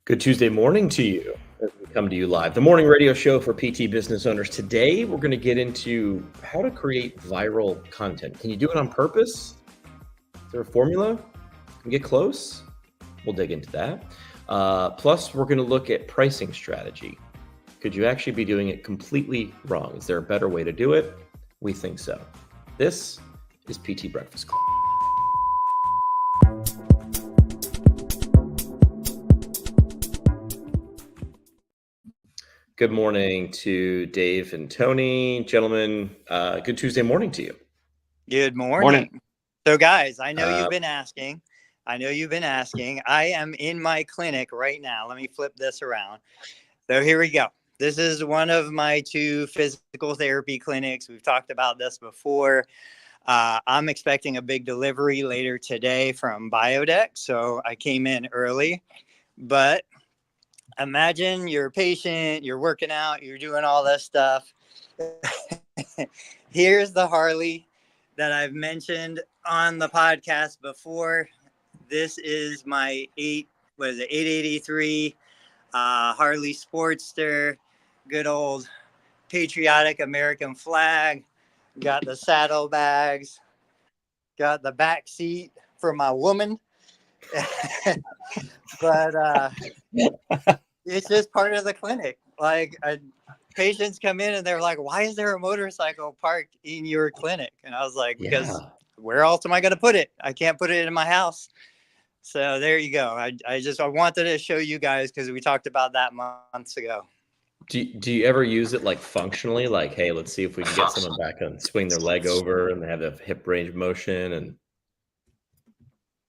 Good Tuesday morning to you as we come to you live. The morning radio show for PT business owners. Today, we're going to get into how to create viral content. Can you do it on purpose? Is there a formula? Can you get close? We'll dig into that. Plus, we're going to look at pricing strategy. Could you actually be doing it completely wrong? Is there a better way to do it? We think so. This is PT Breakfast Club. Good morning to Dave and Tony. Gentlemen, good Tuesday morning to you. Good morning. So guys, I know you've been asking. I am in my clinic right now. Let me flip this around. So here we go. This is one of my two physical therapy clinics. We've talked about this before. I'm expecting a big delivery later today from Biodeck. So I came in early, but imagine you're a patient, you're working out, you're doing all this stuff. Here's the Harley that I've mentioned on the podcast before. This is my 883 Harley Sportster, good old patriotic American flag. Got the saddlebags, got the back seat for my woman. But it's just part of the clinic. Like patients come in and they're like, why is there a motorcycle parked in your clinic? And I was like, because where else am I going to put it? I can't put it in my house. So there you go. I wanted to show you guys because we talked about that months ago. Do you ever use it like functionally? Like, hey, let's see if we can get someone back and swing their leg over and they have the hip range of motion. And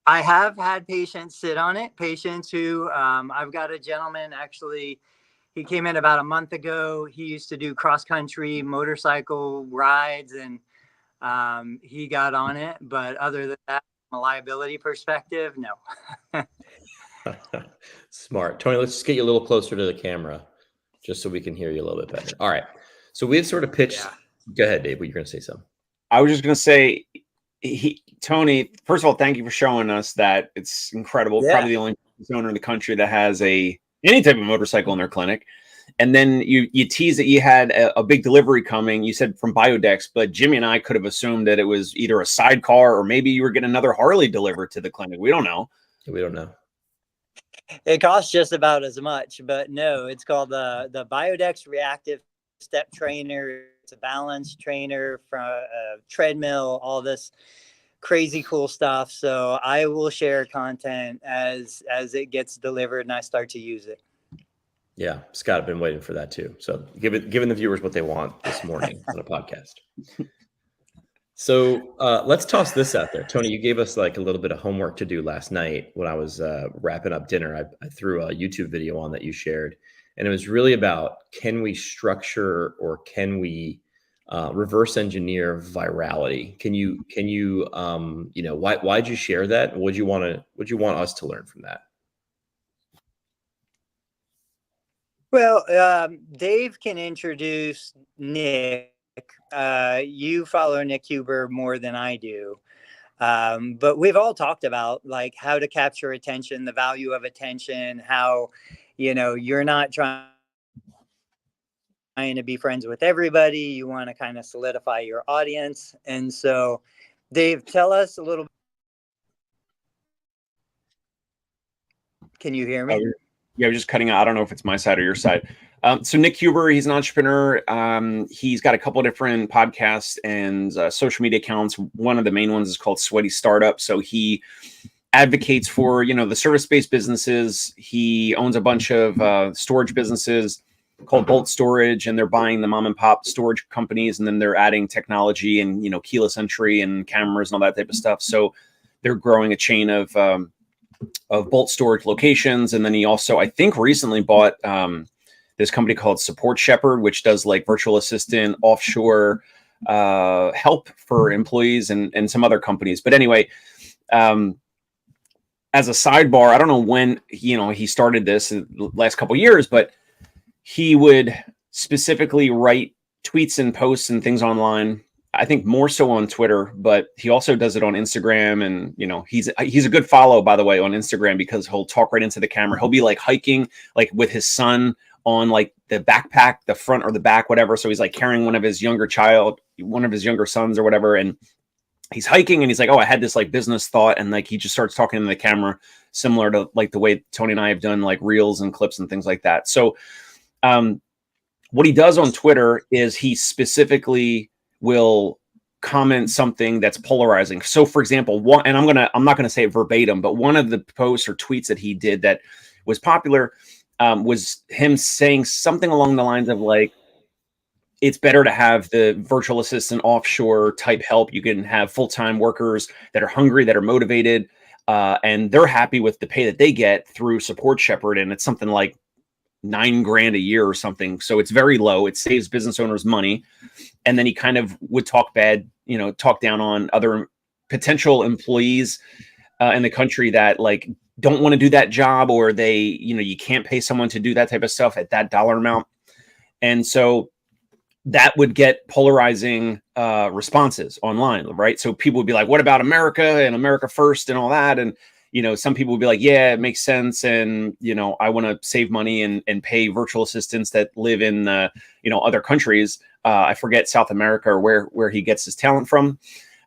I have had patients sit on it. Patients who I've got a gentleman actually. He came in about a month ago. He used to do cross country motorcycle rides, and he got on it. But other than that, from a liability perspective, no. Smart. Tony, let's just get you a little closer to the camera just so we can hear you a little bit better. All right. So we've sort of pitched. Yeah. Go ahead, Dave. You're going to say something. I was just going to say, Tony, first of all, thank you for showing us that. It's incredible. Yeah. Probably the only owner in the country that has any type of motorcycle in their clinic. And then you teased that you had a big delivery coming. You said from Biodex, but Jimmy and I could have assumed that it was either a sidecar or maybe you were getting another Harley delivered to the clinic. We don't know. We don't know. It costs just about as much, but no, it's called the Biodex Reactive Step Trainer. It's a balance trainer from a treadmill, all this crazy cool stuff. So I will share content as it gets delivered and I start to use it. Yeah, Scott, I've been waiting for that too. So giving the viewers what they want this morning on a podcast. So let's toss this out there. Tony, you gave us like a little bit of homework to do last night when I was wrapping up dinner. I threw a YouTube video on that you shared, and it was really about, can we structure or can we reverse engineer virality? Can you why'd you share that? What'd you want us to learn from that? Well, Dave can introduce Nick. You follow Nick Huber more than I do. But we've all talked about like how to capture attention, the value of attention, how, you're not trying to be friends with everybody. You want to kind of solidify your audience. And so Dave, tell us a little bit. Can you hear me? Yeah, I was just cutting out. I don't know if it's my side or your side. So Nick Huber, he's an entrepreneur. He's got a couple of different podcasts and social media accounts. One of the main ones is called Sweaty Startup. So he advocates for, the service-based businesses. He owns a bunch of storage businesses called Bolt Storage, and they're buying the mom and pop storage companies, and then they're adding technology and, keyless entry and cameras and all that type of stuff. So they're growing a chain of Bolt Storage locations. And then he also, I think, recently bought this company called Support Shepherd, which does like virtual assistant, offshore help for employees and some other companies. But anyway, as a sidebar, I don't know when, he started this in the last couple of years, but he would specifically write tweets and posts and things online I think more so on Twitter, but he also does it on Instagram. And, you know, he's a good follow, by the way, on Instagram, because he'll talk right into the camera. He'll be like hiking, like with his son on like the backpack, the front or the back, whatever. So he's like carrying one of his younger sons or whatever. And he's hiking and he's like, oh, I had this like business thought. And like, he just starts talking to the camera, similar to like the way Tony and I have done like reels and clips and things like that. So what he does on Twitter is he specifically will comment something that's polarizing. So for example, I'm not going to say it verbatim, but one of the posts or tweets that he did that was popular was him saying something along the lines of like, it's better to have the virtual assistant offshore type help. You can have full-time workers that are hungry, that are motivated, and they're happy with the pay that they get through Support Shepherd. And it's something like $9,000 a year or something. So it's very low. It saves business owners money. And then he kind of would talk down on other potential employees in the country that like don't want to do that job, or they, you can't pay someone to do that type of stuff at that dollar amount. And so that would get polarizing responses online, right? So people would be like, what about America and America first and all that? And, some people would be like, yeah, it makes sense. And, I want to save money and pay virtual assistants that live in, other countries. I forget South America or where he gets his talent from.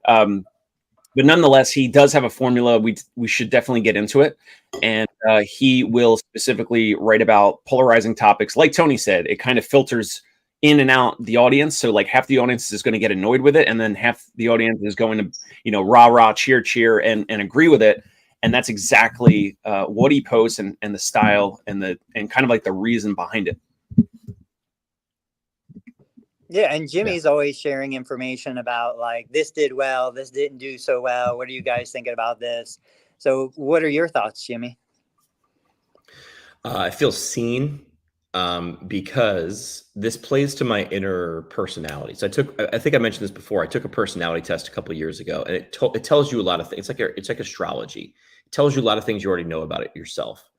But nonetheless, he does have a formula. We should definitely get into it. And he will specifically write about polarizing topics. Like Tony said, it kind of filters in and out the audience. So like half the audience is going to get annoyed with it. And then half the audience is going to, rah, rah, cheer, and agree with it. And that's exactly what he posts and the style and kind of like the reason behind it. Yeah, and Jimmy's always sharing information about like this did well, this didn't do so well. What are you guys thinking about this? So what are your thoughts, Jimmy? I feel seen because this plays to my inner personality. So I think I mentioned this before. I took a personality test a couple of years ago, and it tells you a lot of things. It's like astrology. It tells you a lot of things you already know about it yourself.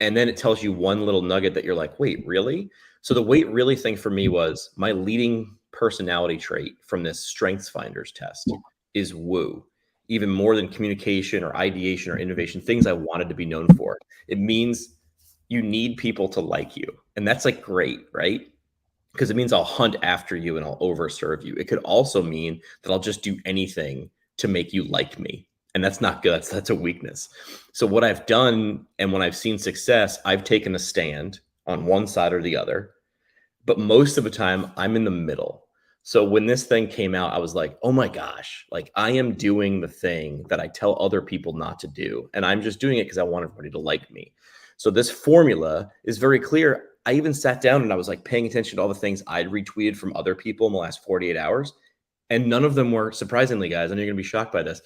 And then it tells you one little nugget that you're like, wait, really? So the wait, really thing for me was my leading personality trait from this Strengths Finders test is woo, even more than communication or ideation or innovation, things I wanted to be known for. It means you need people to like you. And that's like great, right? Because it means I'll hunt after you and I'll overserve you. It could also mean that I'll just do anything to make you like me. And that's not good. That's a weakness. So what I've done, and when I've seen success, I've taken a stand on one side or the other. But most of the time, I'm in the middle. So when this thing came out, I was like, oh my gosh, like I am doing the thing that I tell other people not to do. And I'm just doing it because I want everybody to like me. So this formula is very clear. I even sat down and I was like paying attention to all the things I'd retweeted from other people in the last 48 hours. And none of them were, surprisingly, guys, and you're going to be shocked by this,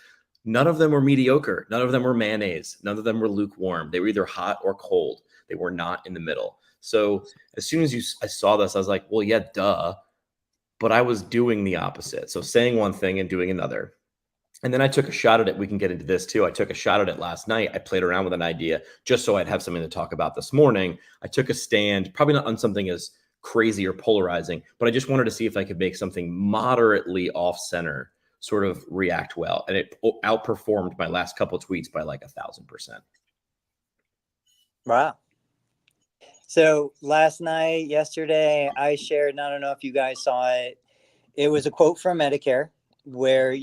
none of them were mediocre. None of them were mayonnaise. None of them were lukewarm. They were either hot or cold. They were not in the middle. So as soon as I saw this, I was like, well, yeah, duh. But I was doing the opposite. So saying one thing and doing another. And then I took a shot at it. We can get into this too. I took a shot at it last night. I played around with an idea just so I'd have something to talk about this morning. I took a stand, probably not on something as crazy or polarizing, but I just wanted to see if I could make something moderately off center sort of react well. And it outperformed my last couple of tweets by like 1,000%. Wow. So last night, yesterday, I shared, and I don't know if you guys saw it. It was a quote from Medicare where,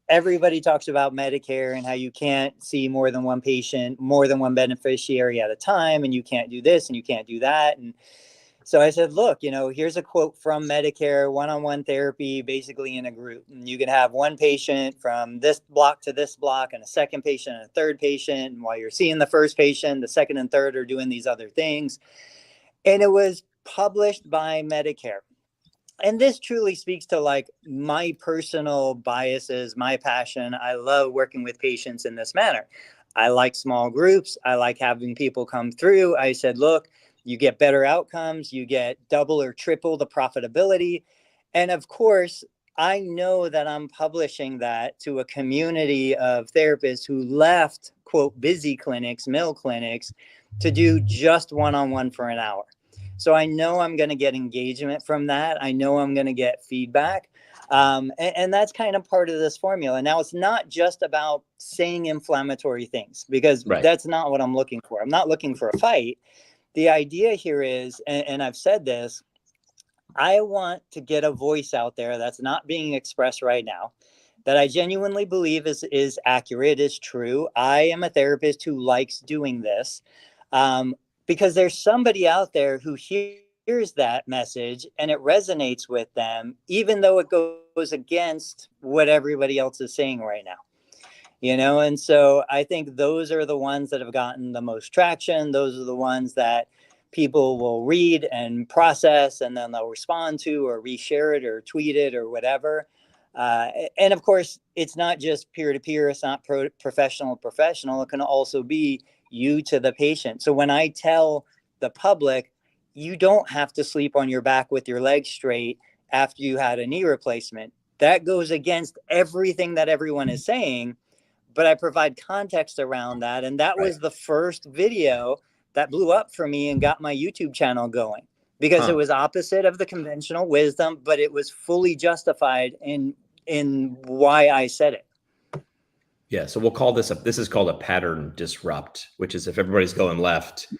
everybody talks about Medicare and how you can't see more than one patient, more than one beneficiary at a time, and you can't do this and you can't do that. And so I said, look, here's a quote from Medicare, one-on-one therapy, basically in a group. And you can have one patient from this block to this block and a second patient and a third patient. And while you're seeing the first patient, the second and third are doing these other things. And it was published by Medicare. And this truly speaks to like my personal biases, my passion. I love working with patients in this manner. I like small groups. I like having people come through. I said, look, you get better outcomes, you get double or triple the profitability. And of course, I know that I'm publishing that to a community of therapists who left, quote, busy clinics, mill clinics, to do just one-on-one for an hour. So I know I'm going to get engagement from that. I know I'm going to get feedback. And that's kind of part of this formula. Now, it's not just about saying inflammatory things, because that's not what I'm looking for. I'm not looking for a fight. The idea here is, and I've said this, I want to get a voice out there that's not being expressed right now, that I genuinely believe is accurate, is true. I am a therapist who likes doing this, because there's somebody out there who hears that message and it resonates with them, even though it goes against what everybody else is saying right now. You know, and so I think those are the ones that have gotten the most traction. Those are the ones that people will read and process, and then they'll respond to or reshare it or tweet it or whatever. And of course, it's not just peer-to-peer. It's not professional. It can also be you to the patient. So when I tell the public, you don't have to sleep on your back with your legs straight after you had a knee replacement, that goes against everything that everyone is saying. But I provide context around that. And that was the first video that blew up for me and got my YouTube channel going, because it was opposite of the conventional wisdom, but it was fully justified in why I said it. Yeah. So we'll call this this is called a pattern disrupt, which is if everybody's going left,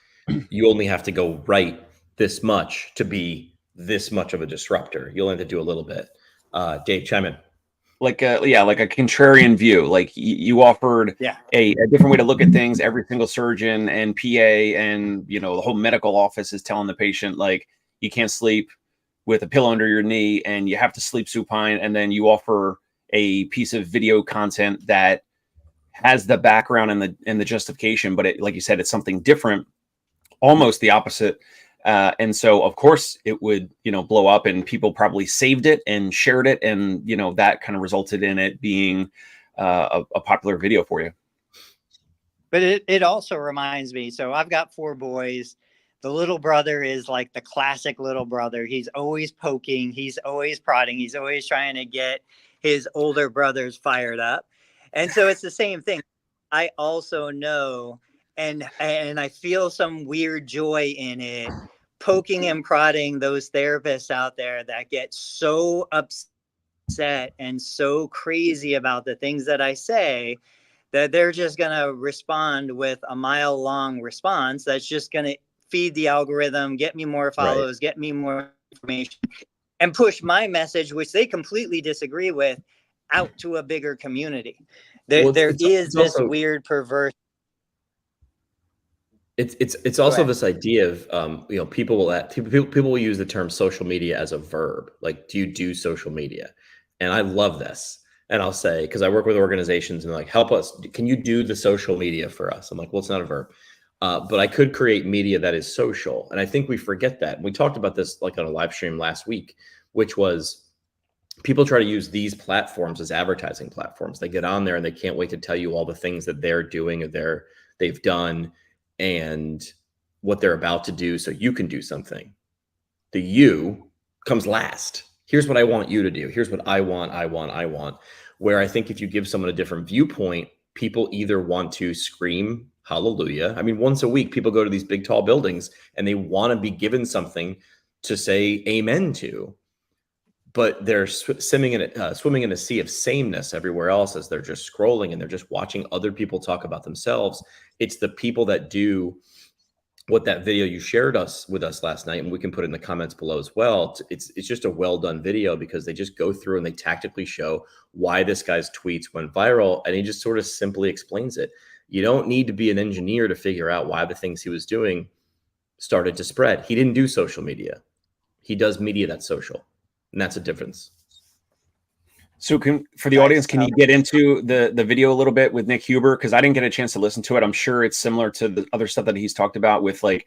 you only have to go right this much to be this much of a disruptor. You'll have to do a little bit. Dave, chime in. Like a contrarian view. Like you offered a different way to look at things. Every single surgeon and PA and the whole medical office is telling the patient, like, you can't sleep with a pillow under your knee and you have to sleep supine. And then you offer a piece of video content that has the background and the justification, but like you said, it's something different, almost the opposite. And so, of course, it would, blow up, and people probably saved it and shared it. And, that kind of resulted in it being a popular video for you. But it also reminds me. So I've got 4 boys. The little brother is like the classic little brother. He's always poking. He's always prodding. He's always trying to get his older brothers fired up. And so it's the same thing. I also know, and I feel some weird joy in it, poking and prodding those therapists out there that get so upset and so crazy about the things that I say that they're just going to respond with a mile-long response that's just going to feed the algorithm, get me more follows, get me more information, and push my message, which they completely disagree with, out to a bigger community. There is this weird perverse. It's also this idea of people will use the term social media as a verb. Like, do you do social media? And I love this. And I'll say, because I work with organizations and they're like, help us. Can you do the social media for us? I'm like, well, it's not a verb. But I could create media that is social. And I think we forget that. We talked about this like on a live stream last week, which was people try to use these platforms as advertising platforms. They get on there and they can't wait to tell you all the things that they're doing or they've done and what they're about to do so you can do something. The you comes last. Here's what I want you to do. Here's what I want. Where I think if you give someone a different viewpoint, people either want to scream hallelujah. I mean, once a week, people go to these big, tall buildings and they want to be given something to say amen to. But they're swimming in a sea of sameness everywhere else as they're just scrolling and they're just watching other people talk about themselves. It's the people that do what that video you shared with us last night, and we can put it in the comments below as well. It's just a well done video because they just go through and they tactically show why this guy's tweets went viral, and he just sort of simply explains it. You don't need to be an engineer to figure out why the things he was doing started to spread. He didn't do social media. He does media that's social. And that's a difference. So for the audience, can you get into the video a little bit with Nick Huber? Because I didn't get a chance to listen to it. I'm sure it's similar to the other stuff that he's talked about with like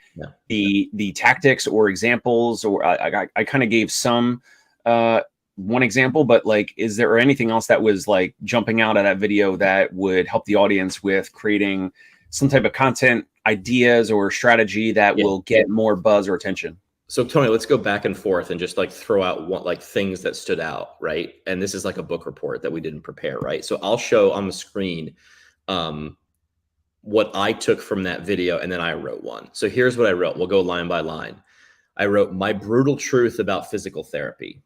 the tactics or examples, or I kind of gave some one example, but like, is there anything else that was like jumping out of that video that would help the audience with creating some type of content ideas or strategy that will get more buzz or attention? So Tony, let's go back and forth and just like throw out things that stood out, right? And this is like a book report that we didn't prepare, right? So I'll show on the screen what I took from that video, and then I wrote one. So here's what I wrote. We'll go line by line. I wrote, my brutal truth about physical therapy.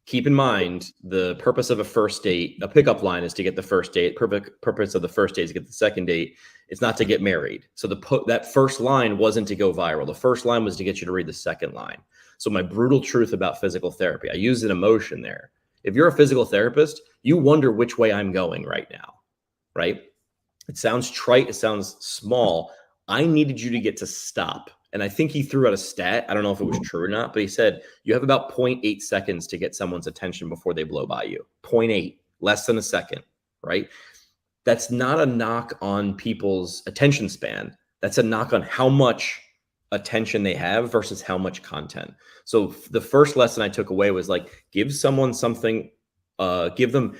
keep in mind the purpose of a first date, a pickup line is to get the first date. Purpose of the first date is to get the second date. It's not to get married. So that first line wasn't to go viral. The first line was to get you to read the second line. So my brutal truth about physical therapy, I use an emotion there. If you're a physical therapist, you wonder which way I'm going right now, right? It sounds trite. It sounds small. I needed you to get to stop. And I think he threw out a stat. I don't know if it was true or not, but he said you have about 0.8 seconds to get someone's attention before they blow by you. 0.8, less than a second, right? That's not a knock on people's attention span. That's a knock on how much attention they have versus how much content. So the first lesson I took away was like, give someone something, give them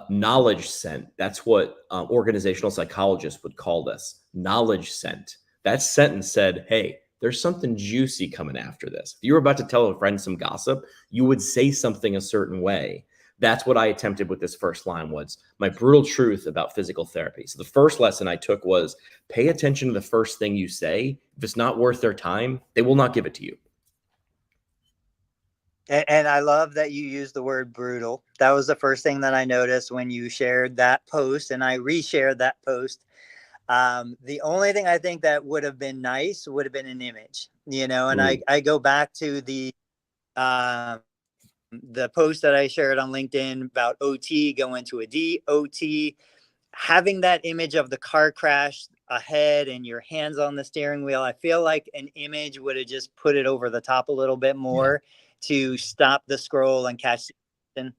knowledge scent. That's what organizational psychologists would call this, knowledge scent. That sentence said, hey, there's something juicy coming after this. If you were about to tell a friend some gossip, you would say something a certain way. That's what I attempted with this first line, was my brutal truth about physical therapy. So the first lesson I took was pay attention to the first thing you say. If it's not worth their time, they will not give it to you. And I love that you used the word brutal. That was the first thing that I noticed when you shared that post, and I reshared that post. The only thing I think that would have been nice would have been an image, and I go back to the post that I shared on LinkedIn about OT going to a DOT, having that image of the car crash ahead and your hands on the steering wheel. I feel like an image would have just put it over the top a little bit more to stop the scroll and catch the.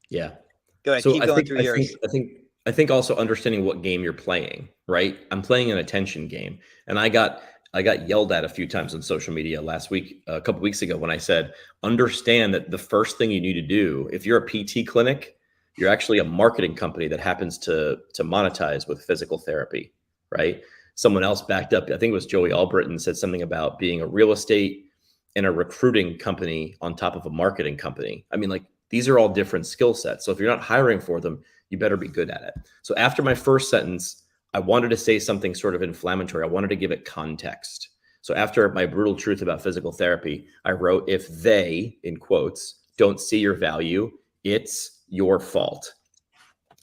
Yeah. Go ahead. So keep going through yours. I think also understanding what game you're playing, right? I'm playing an attention game, and I got yelled at a few times on social media last week, a couple weeks ago, when I said, understand that the first thing you need to do, if you're a PT clinic, you're actually a marketing company that happens to monetize with physical therapy, right? Someone else backed up, I think it was Joey Albritton, said something about being a real estate and a recruiting company on top of a marketing company. I mean, like, these are all different skill sets. So if you're not hiring for them, you better be good at it. So after my first sentence, I wanted to say something sort of inflammatory. I wanted to give it context. So after my brutal truth about physical therapy, I wrote, if they, in quotes, don't see your value, it's your fault.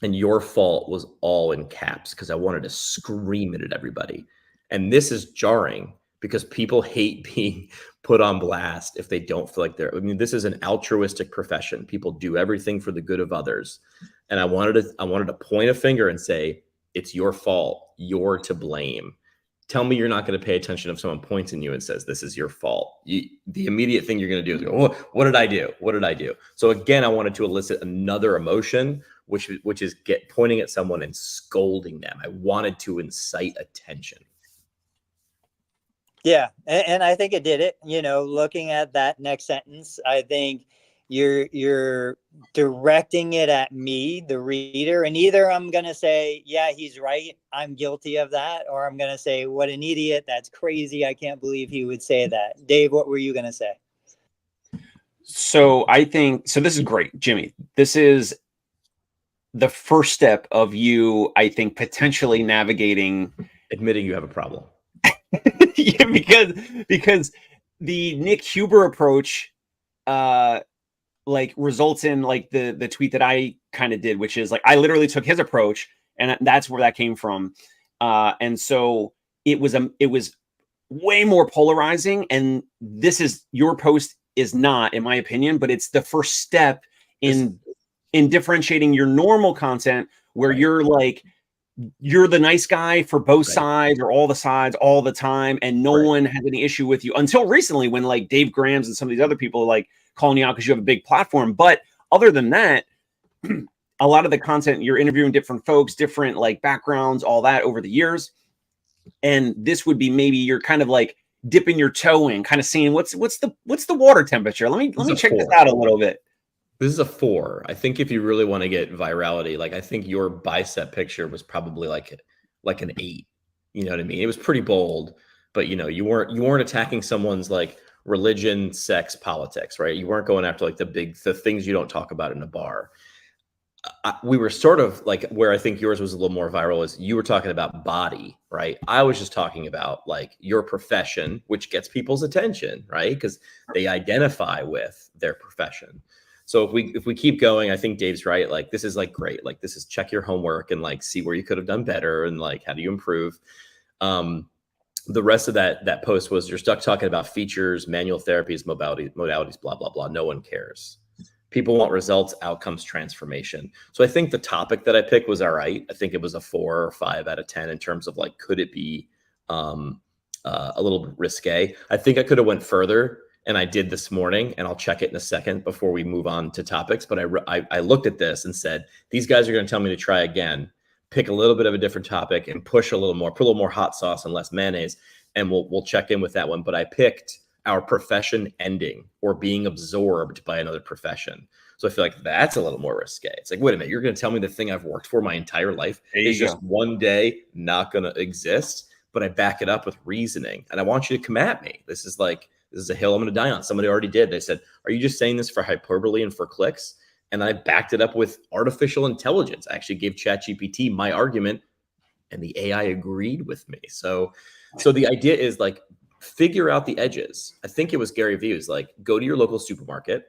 And your fault was all in caps because I wanted to scream it at everybody. And this is jarring because people hate being put on blast if they don't feel like this is an altruistic profession. People do everything for the good of others. And I wanted to point a finger and say, it's your fault. You're to blame. Tell me you're not going to pay attention if someone points at you and says, this is your fault. The immediate thing you're going to do is go, oh, what did I do? What did I do? So again, I wanted to elicit another emotion, which is pointing at someone and scolding them. I wanted to incite attention. Yeah. And I think it did it. Looking at that next sentence, I think you're directing it at me, the reader, and either I'm going to say, yeah, he's right, I'm guilty of that, or I'm going to say, what an idiot, that's crazy, I can't believe he would say that. Dave, what were you going to say? So I think, so this is great, Jimmy. This is the first step of you, I think, potentially navigating, admitting you have a problem. Yeah, because the Nick Huber approach results in like the tweet that I kind of did, which is like I literally took his approach, and that's where that came from. And so it was way more polarizing, and your post is not, in my opinion, but it's the first step in differentiating your normal content where you're the nice guy for both sides or all the sides all the time, and no one has any issue with you until recently when like Dave Grams and some of these other people are like calling you out because you have a big platform. But other than that, a lot of the content, you're interviewing different folks, different like backgrounds, all that over the years. And this would be maybe you're kind of like dipping your toe in, kind of seeing what's the water temperature. Let me check this out a little bit. This is a 4. I think if you really want to get virality, like I think your bicep picture was probably like an 8. You know what I mean? It was pretty bold, but you weren't attacking someone's like religion, sex, politics, right? You weren't going after like the things you don't talk about in a bar. we were sort of like where I think yours was a little more viral is you were talking about body, right? I was just talking about like your profession, which gets people's attention, right? Because they identify with their profession. So if we keep going, I think Dave's right. Like this is like great. Like this is check your homework and like see where you could have done better and like how do you improve. The rest of that post was you're stuck talking about features, manual therapies, modalities, blah blah blah. No one cares. People want results, outcomes, transformation. So I think the topic that I picked was all right. I think it was a 4 or 5 out of 10 in terms of like, could it be a little bit risque? I think I could have went further, and I did this morning, and I'll check it in a second before we move on to topics. But I looked at this and said, these guys are going to tell me to try again, pick a little bit of a different topic and push a little more, put a little more hot sauce and less mayonnaise, and we'll check in with that one. But I picked our profession ending or being absorbed by another profession. So I feel like that's a little more risque. It's like, wait a minute, you're going to tell me the thing I've worked for my entire life is just one day not going to exist, but I back it up with reasoning. And I want you to come at me. This is a hill I'm going to die on. Somebody already did. They said, are you just saying this for hyperbole and for clicks? And I backed it up with artificial intelligence. I actually gave ChatGPT my argument and the AI agreed with me. So the idea is like, figure out the edges. I think it was Gary Vee's like, go to your local supermarket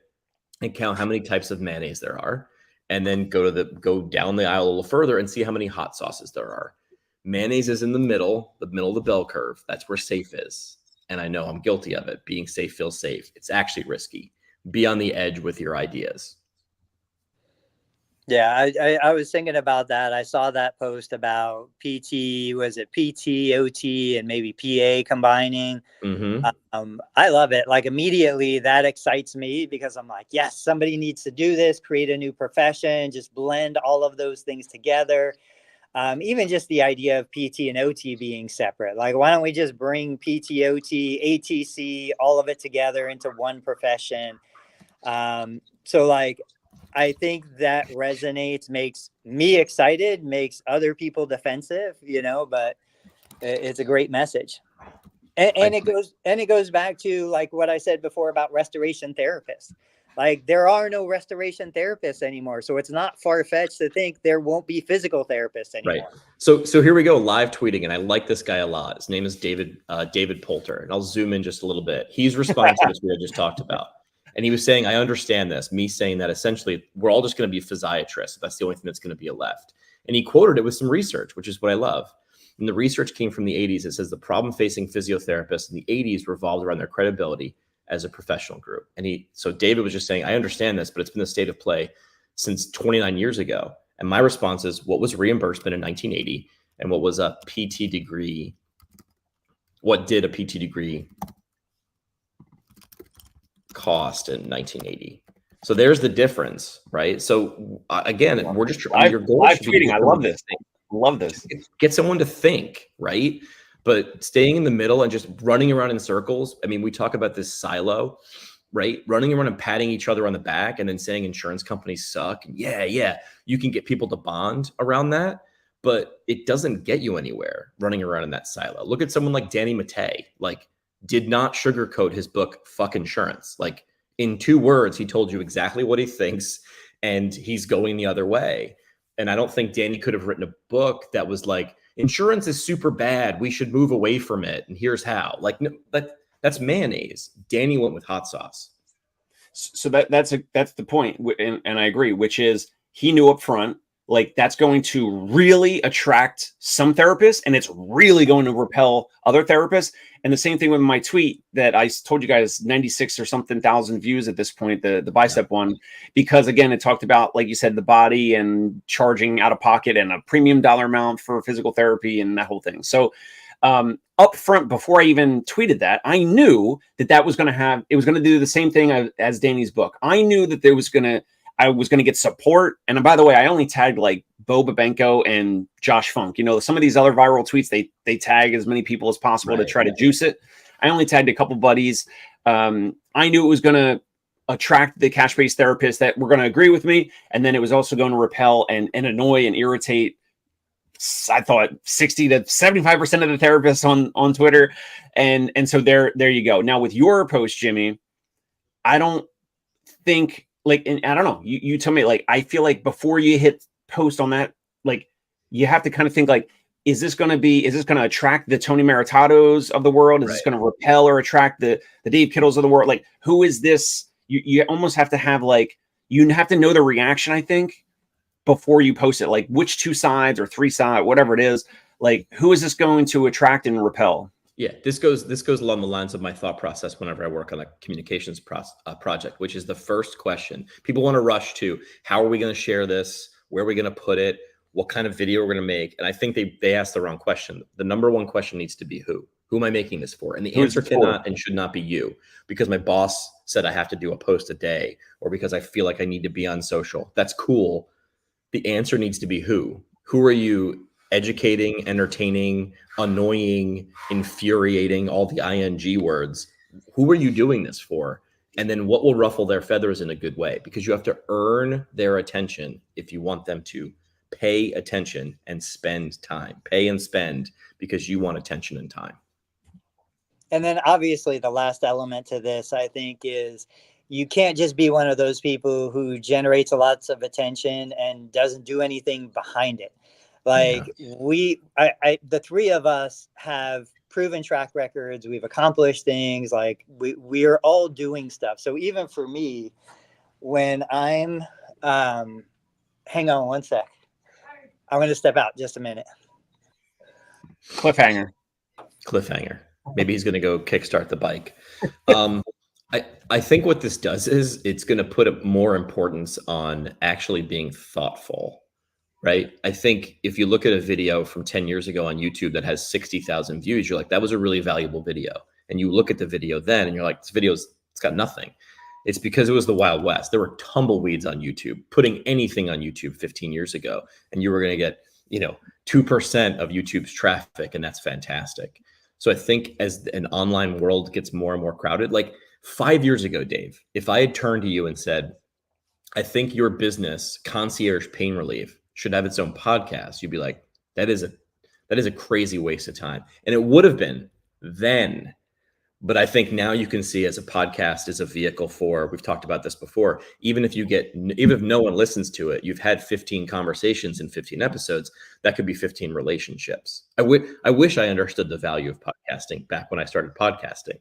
and count how many types of mayonnaise there are. And then go down the aisle a little further and see how many hot sauces there are. Mayonnaise is in the middle of the bell curve. That's where safe is. And I know I'm guilty of it. Being safe feels safe. It's actually risky. Be on the edge with your ideas. Yeah, I was thinking about that. I saw that post about PT, was it PT, OT, and maybe PA combining. Mm-hmm. I love it. Like immediately that excites me because I'm like, yes, somebody needs to do this, create a new profession, just blend all of those things together. Even just the idea of PT and OT being separate. Like, why don't we just bring PT, OT, ATC, all of it together into one profession? So like, I think that resonates, makes me excited, makes other people defensive, but it's a great message. And it goes back to like what I said before about restoration therapists. Like there are no restoration therapists anymore. So it's not far-fetched to think there won't be physical therapists anymore. Right. So here we go, live tweeting. And I like this guy a lot. His name is David Poulter. And I'll zoom in just a little bit. He's responding to this we just talked about. And he was saying, I understand this, me saying that essentially we're all just going to be physiatrists. That's the only thing that's going to be left. And he quoted it with some research, which is what I love. And the research came from the 80s. It says the problem facing physiotherapists in the 80s revolved around their credibility as a professional group. So David was just saying, I understand this, but it's been the state of play since 29 years ago. And my response is, what was reimbursement in 1980? And what was a PT degree? What did a PT degree cost in 1980? So there's the difference, right? So again, we're just your goal. Live tweeting. I love this thing. Love this. Get someone to think, right? But staying in the middle and just running around in circles. I mean, we talk about this silo, right? Running around and patting each other on the back and then saying insurance companies suck. Yeah. You can get people to bond around that, but it doesn't get you anywhere running around in that silo. Look at someone like Danny Mattei, like did not sugarcoat his book, Fuck Insurance. Like in 2 words, he told you exactly what he thinks and he's going the other way. And I don't think Danny could have written a book that was like, insurance is super bad, we should move away from it, and here's how. Like, no, that's mayonnaise. Danny went with hot sauce. So that's the point, and I agree, which is he knew up front, like that's going to really attract some therapists, and it's really going to repel other therapists. And the same thing with my tweet that I told you guys, 96 or something thousand views at this point, the bicep one, because again, it talked about, like you said, the body and charging out of pocket and a premium dollar amount for physical therapy and that whole thing. So up front, before I even tweeted that, I knew that was going to do the same thing as Danny's book. I knew that I was going to get support. And by the way, I only tagged like Bo Babenko and Josh Funk. Some of these other viral tweets, they tag as many people as possible to try to juice it. I only tagged a couple buddies. I knew it was going to attract the cash-based therapists that were going to agree with me. And then it was also going to repel and annoy and irritate, I thought, 60 to 75% of the therapists on Twitter. And so there you go. Now with your post, Jimmy, I don't think, like, and I don't know, you tell me, like, I feel like before you hit post on that, like, you have to kind of think like, is this going to attract the Tony Maritatos of the world? Is this going to repel or attract the Dave Kittles of the world? Like, who is this? You almost have to have like, you have to know the reaction, I think, before you post it, like which 2 sides or 3 sides, whatever it is, like, who is this going to attract and repel? Yeah, this goes along the lines of my thought process whenever I work on a communications project, which is the first question. People want to rush to, how are we going to share this? Where are we going to put it? What kind of video we're going to make? And I think they asked the wrong question. The number one question needs to be who? Who am I making this for? And the answer cannot and should not be you, because my boss said I have to do a post a day, or because I feel like I need to be on social. That's cool. The answer needs to be who. Who are you educating, entertaining, annoying, infuriating, all the ing words? Who are you doing this for? And then what will ruffle their feathers in a good way? Because you have to earn their attention if you want them to pay attention and spend time. Pay and spend because you want attention and time. And then obviously the last element to this, I think, is you can't just be one of those people who generates lots of attention and doesn't do anything behind it. Like the 3 of us have proven track records. We've accomplished things. Like we are all doing stuff. So even for me, when I'm, hang on one sec. I'm going to step out just a minute. Cliffhanger. Maybe he's going to go kickstart the bike. I think what this does is it's going to put more importance on actually being thoughtful, right? I think if you look at a video from 10 years ago on YouTube that has 60,000 views, you're like, that was a really valuable video. And you look at the video then and you're like, it's got nothing. It's because it was the Wild West. There were tumbleweeds on YouTube. Putting anything on YouTube 15 years ago, and you were going to get, 2% of YouTube's traffic, and that's fantastic. So I think as an online world gets more and more crowded, like 5 years ago, Dave, if I had turned to you and said, I think your business, Concierge Pain Relief, should have its own podcast, you'd be like, that is a crazy waste of time. And it would have been then. But I think now you can see as a podcast is a vehicle for, we've talked about this before, even if no one listens to it, you've had 15 conversations in 15 episodes, that could be 15 relationships. I wish I understood the value of podcasting back when I started podcasting.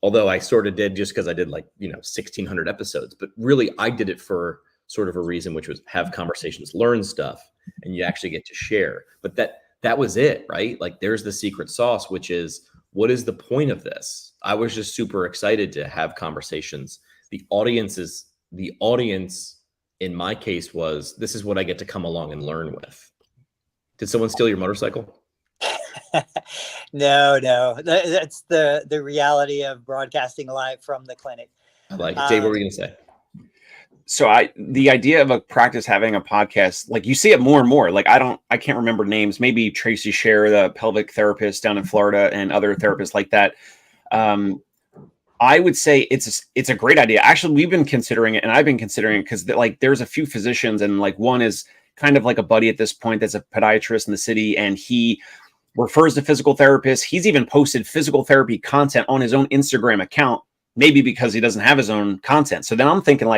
Although I sort of did just because I did 1,600 episodes, but really I did it for sort of a reason, which was have conversations, learn stuff, and you actually get to share. But that was it, right? Like there's the secret sauce, which is, what is the point of this? I was just super excited to have conversations. The audience in my case was, this is what I get to come along and learn with. Did someone steal your motorcycle? No. That's the reality of broadcasting live from the clinic. I like it. Dave, what were you going to say? So the idea of a practice having a podcast, like you see it more and more. Like I can't remember names. Maybe Tracy Scher, the pelvic therapist down in Florida, and other therapists like that. I would say it's a great idea. Actually, we've been considering it, and I've been considering it because there's a few physicians, and one is kind of like a buddy at this point that's a podiatrist in the city, and he refers to physical therapists. He's even posted physical therapy content on his own Instagram account, maybe because he doesn't have his own content. So then I'm thinking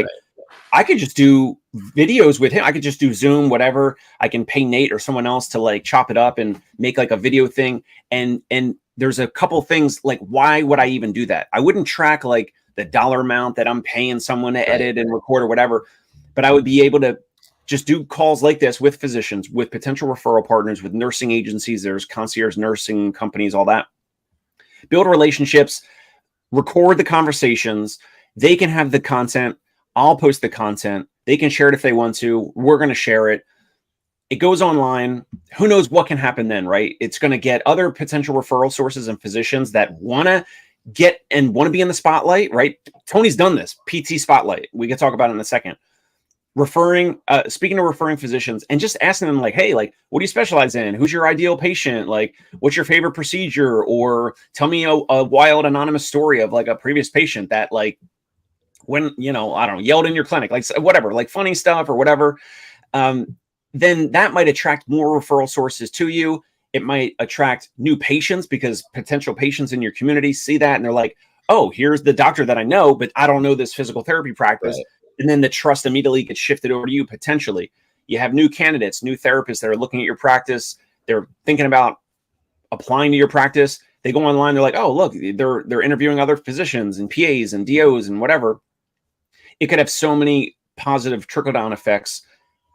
I could just do videos with him. I could just do Zoom, whatever. I can pay Nate or someone else to chop it up and make a video thing. And there's a couple things why would I even do that? I wouldn't track the dollar amount that I'm paying someone to edit and record or whatever, but I would be able to just do calls like this with physicians, with potential referral partners, with nursing agencies. There's concierge nursing companies, all that. Build relationships, record the conversations. They can have the content. I'll post the content. They can share it if they want to. We're going to share it. It goes online. Who knows what can happen then, right? It's going to get other potential referral sources and physicians that want to get and want to be in the spotlight, right? Tony's done this, PT spotlight. We can talk about it in a second. Speaking of referring physicians and just asking them hey, what do you specialize in? Who's your ideal patient? What's your favorite procedure? Or tell me a wild anonymous story of a previous patient that when, I don't know, yelled in your clinic, whatever, funny stuff or whatever. Then that might attract more referral sources to you. It might attract new patients because potential patients in your community see that and they're like, oh, here's the doctor that I know, but I don't know this physical therapy practice. Right. And then the trust immediately gets shifted over to you. Potentially you have new candidates, new therapists that are looking at your practice. They're thinking about applying to your practice. They go online. They're like, oh, look, they're interviewing other physicians and PAs and DOs and whatever. It could have so many positive trickle-down effects.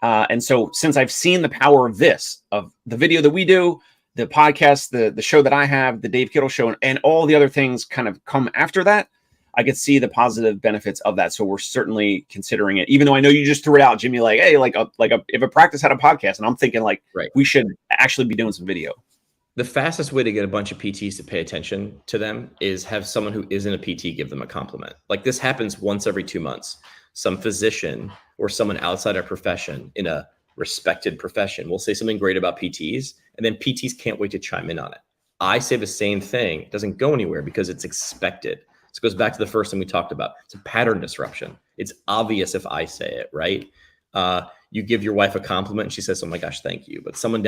And so since I've seen the power of this, of the video that we do, the podcast, the show that I have, the Dave Kittle show, and all the other things kind of come after that, I could see the positive benefits of that. So we're certainly considering it, even though I know you just threw it out, Jimmy, like, hey, if a practice had a podcast, and I'm thinking like, right, we should actually be doing some video. The fastest way to get a bunch of PTs to pay attention to them is have someone who isn't a PT give them a compliment. Like this happens once every 2 months. Some physician or someone outside our profession in a respected profession will say something great about PTs, and then PTs can't wait to chime in on it. I say the same thing. It doesn't go anywhere because it's expected. This goes back to the first thing we talked about. It's a pattern disruption. It's obvious if I say it, right? You give your wife a compliment and she says, oh my gosh, thank you. But someone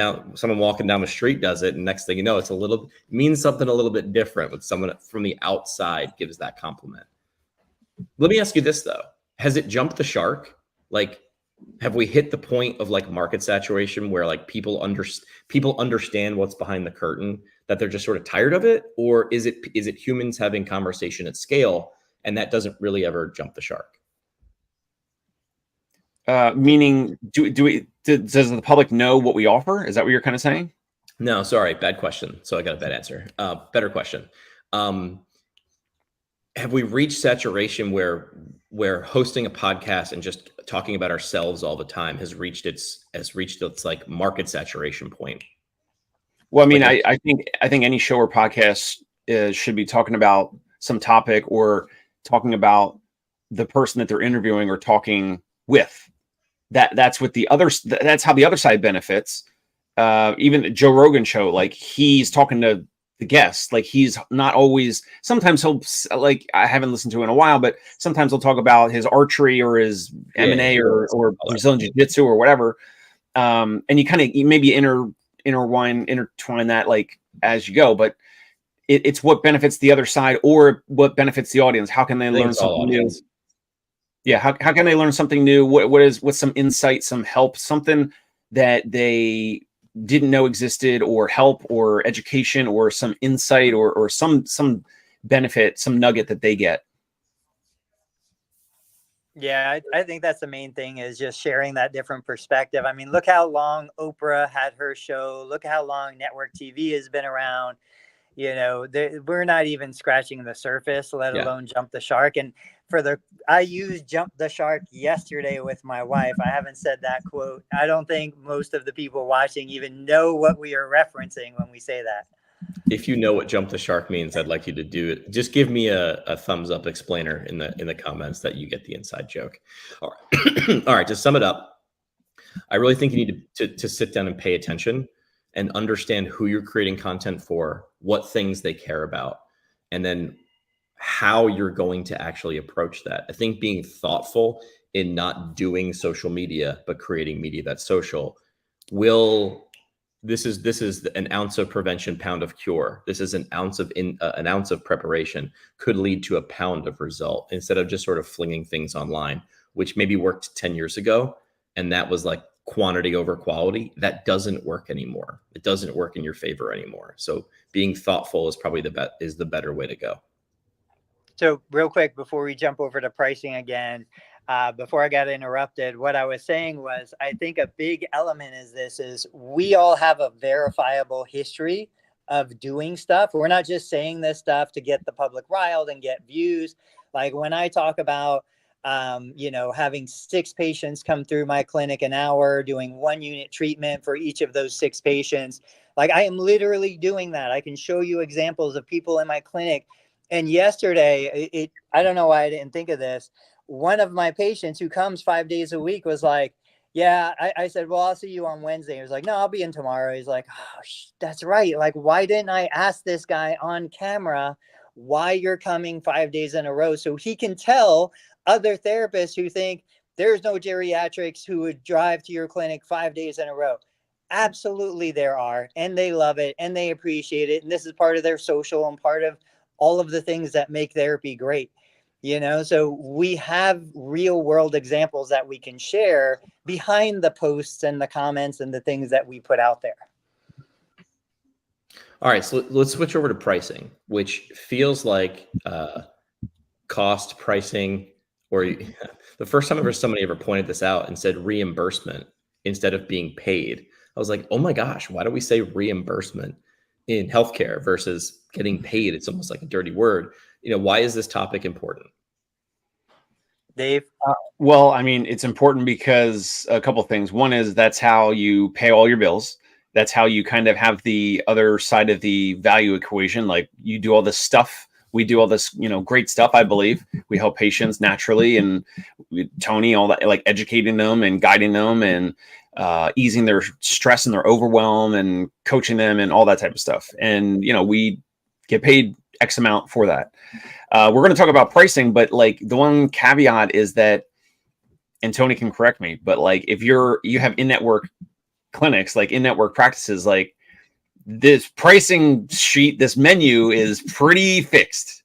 walking down the street does it. And next thing you know, it means something a little bit different when someone from the outside gives that compliment. Let me ask you this though. Has it jumped the shark? Like, have we hit the point of like market saturation where like people understand what's behind the curtain, that they're just sort of tired of it? Or is it humans having conversation at scale and that doesn't really ever jump the shark? Meaning, does the public know what we offer? Is that what you're kind of saying? No, sorry, bad question. So I got a bad answer. Better question. Have we reached saturation where hosting a podcast and just talking about ourselves all the time has reached its like market saturation point? Well, I mean, I think any show or podcast should be talking about some topic or talking about the person that they're interviewing or talking with. That's what that's how the other side benefits. Even the Joe Rogan show, like he's talking to the guests, like he's not always, sometimes he'll, like, I haven't listened to in a while, but sometimes he'll talk about his archery or his M&A or Brazilian jiu-jitsu or whatever. And you maybe intertwine that like as you go, but it's what benefits the other side or what benefits the audience. How can they learn something new? Yeah. How can they learn something new? What's some insight, some help, something that they didn't know existed, or help or education or some insight or some benefit, some nugget that they get? Yeah, I think that's the main thing, is just sharing that different perspective. I mean, look how long Oprah had her show. Look how long network TV has been around. You know, we're not even scratching the surface, let alone jump the shark. And I used jump the shark yesterday with my wife. I haven't said that quote. I don't think most of the people watching even know what we are referencing when we say that. If you know what jump the shark means, I'd like you to do it. Just give me a thumbs up explainer in the comments that you get the inside joke. All right. All right. To sum it up, I really think you need to sit down and pay attention and understand who you're creating content for, what things they care about, and then how you're going to actually approach that. I think being thoughtful in not doing social media, but creating media that's social this is an ounce of prevention, pound of cure. This is an ounce of preparation could lead to a pound of result, instead of just sort of flinging things online, which maybe worked 10 years ago. And that was like quantity over quality. That doesn't work anymore. It doesn't work in your favor anymore. So being thoughtful is probably the better way to go. So real quick, before we jump over to pricing again, before I got interrupted, what I was saying was, I think a big element is we all have a verifiable history of doing stuff. We're not just saying this stuff to get the public riled and get views. Like when I talk about, having 6 patients come through my clinic an hour, doing 1 unit treatment for each of those 6 patients. Like I am literally doing that. I can show you examples of people in my clinic. And yesterday, I don't know why I didn't think of this. One of my patients who comes 5 days a week was like, yeah, I said, well, I'll see you on Wednesday. He was like, no, I'll be in tomorrow. He's like, oh, that's right. Like, why didn't I ask this guy on camera why you're coming 5 days in a row? So he can tell other therapists who think there's no geriatrics who would drive to your clinic 5 days in a row. Absolutely there are, and they love it and they appreciate it. And this is part of their social and part of all of the things that make therapy great. So we have real world examples that we can share behind the posts and the comments and the things that we put out there. All right, so let's switch over to pricing, which feels like cost pricing, or the first time somebody ever pointed this out and said reimbursement instead of being paid. I was like, oh my gosh, why do we say reimbursement in healthcare versus getting paid? It's almost like a dirty word. Why is this topic important? Dave? Well, I mean, it's important because a couple of things. One is that's how you pay all your bills. That's how you kind of have the other side of the value equation. Like you do all this stuff. We do all this, great stuff. I believe we help patients naturally, and Tony, all that, like educating them and guiding them and easing their stress and their overwhelm and coaching them and all that type of stuff. And, we get paid X amount for that. We're going to talk about pricing, but like the one caveat is that, and Tony can correct me, but like if you have in-network clinics, like in-network practices, like this pricing sheet, this menu is pretty fixed.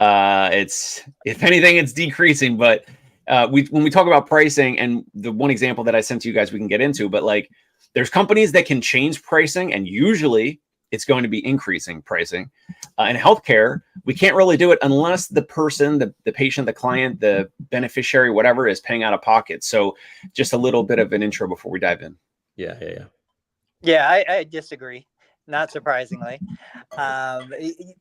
It's, if anything, it's decreasing, but when we talk about pricing, and the one example that I sent to you guys, we can get into, but like there's companies that can change pricing, and usually it's going to be increasing pricing. In healthcare, we can't really do it unless the person, the patient, the client, the beneficiary, whatever, is paying out of pocket. So just a little bit of an intro before we dive in. Yeah. Yeah, I disagree. Not surprisingly.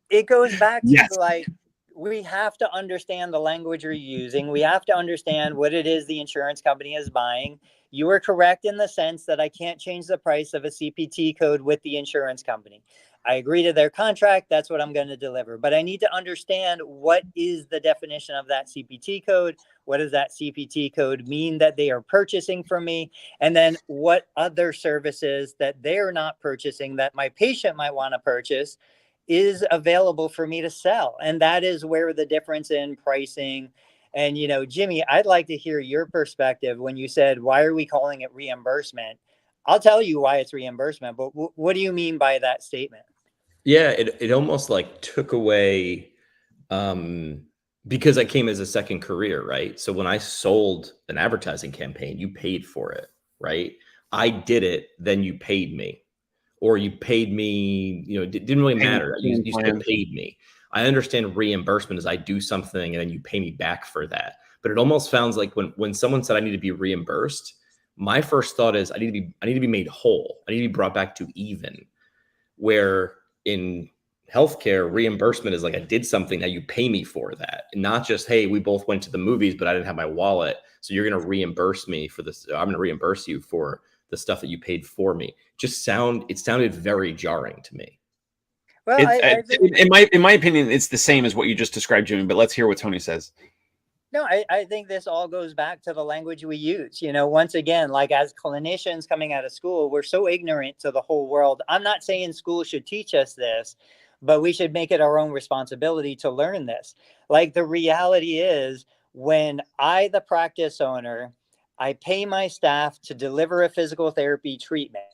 It goes back to like, we have to understand the language you're using. We have to understand what it is the insurance company is buying. You are correct in the sense that I can't change the price of a CPT code with the insurance company. I agree to their contract. That's what I'm going to deliver. But I need to understand what is the definition of that CPT code. What does that CPT code mean that they are purchasing from me? And then what other services that they're not purchasing that my patient might want to purchase is available for me to sell. And that is where the difference in pricing. And, Jimmy, I'd like to hear your perspective when you said, why are we calling it reimbursement? I'll tell you why it's reimbursement, but what do you mean by that statement? Yeah, it almost like took away, because I came as a second career, right? So when I sold an advertising campaign, you paid for it, right? I did it, then you paid me. Or you paid me, it didn't really matter. You still paid me. I understand reimbursement is I do something and then you pay me back for that. But it almost sounds like when someone said I need to be reimbursed, my first thought is I need to be made whole. I need to be brought back to even. Where in healthcare, reimbursement is like I did something, now you pay me for that. And not just, hey, we both went to the movies, but I didn't have my wallet. So you're going to reimburse me for this. I'm going to reimburse you for the stuff that you paid for me. It sounded very jarring to me. Well, in my opinion, it's the same as what you just described, Jimmy, but let's hear what Tony says. No, I think this all goes back to the language we use. Once again, like as clinicians coming out of school, we're so ignorant to the whole world. I'm not saying school should teach us this, but we should make it our own responsibility to learn this. Like the reality is, when the practice owner, I pay my staff to deliver a physical therapy treatment,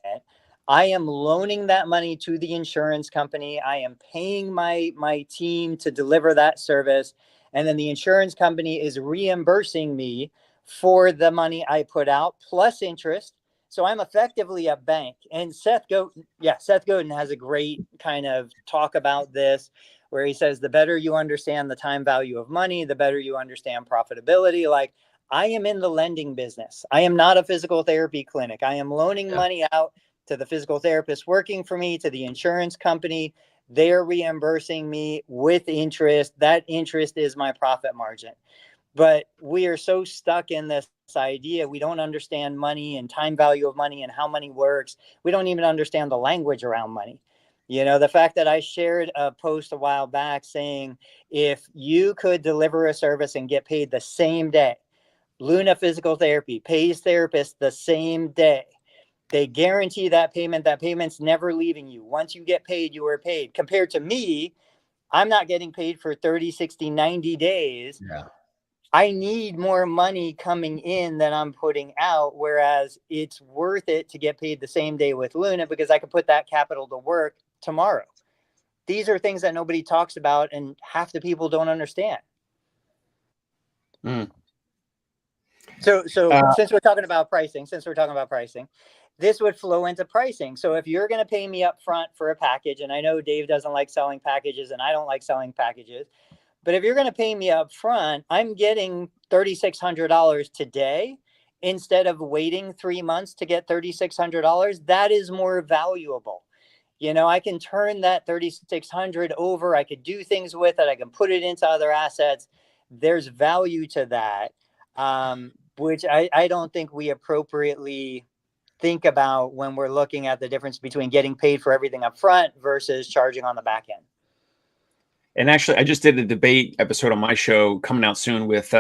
I am loaning that money to the insurance company. I am paying my team to deliver that service. And then the insurance company is reimbursing me for the money I put out plus interest. So I'm effectively a bank. And Seth Godin has a great kind of talk about this, where he says, the better you understand the time value of money, the better you understand profitability. Like, I am in the lending business. I am not a physical therapy clinic. I am loaning money out to the physical therapist working for me, to the insurance company. They're reimbursing me with interest. That interest is my profit margin. But we are so stuck in this idea. We don't understand money and time value of money and how money works. We don't even understand the language around money. The fact that I shared a post a while back saying, if you could deliver a service and get paid the same day, Luna Physical Therapy pays therapists the same day. They guarantee that payment. That payment's never leaving you. Once you get paid, you are paid. Compared to me, I'm not getting paid for 30, 60, 90 days. Yeah. I need more money coming in than I'm putting out, whereas it's worth it to get paid the same day with Luna because I can put that capital to work tomorrow. These are things that nobody talks about and half the people don't understand. Mm. So since we're talking about pricing, this would flow into pricing. So if you're going to pay me up front for a package, and I know Dave doesn't like selling packages and I don't like selling packages, but if you're going to pay me up front, I'm getting $3,600 today instead of waiting 3 months to get $3,600. That is more valuable. You know, I can turn that 3,600 over. I could do things with it. I can put it into other assets. There's value to that, which I don't think we appropriately think about when we're looking at the difference between getting paid for everything up front versus charging on the back end. And actually, I just did a debate episode on my show coming out soon with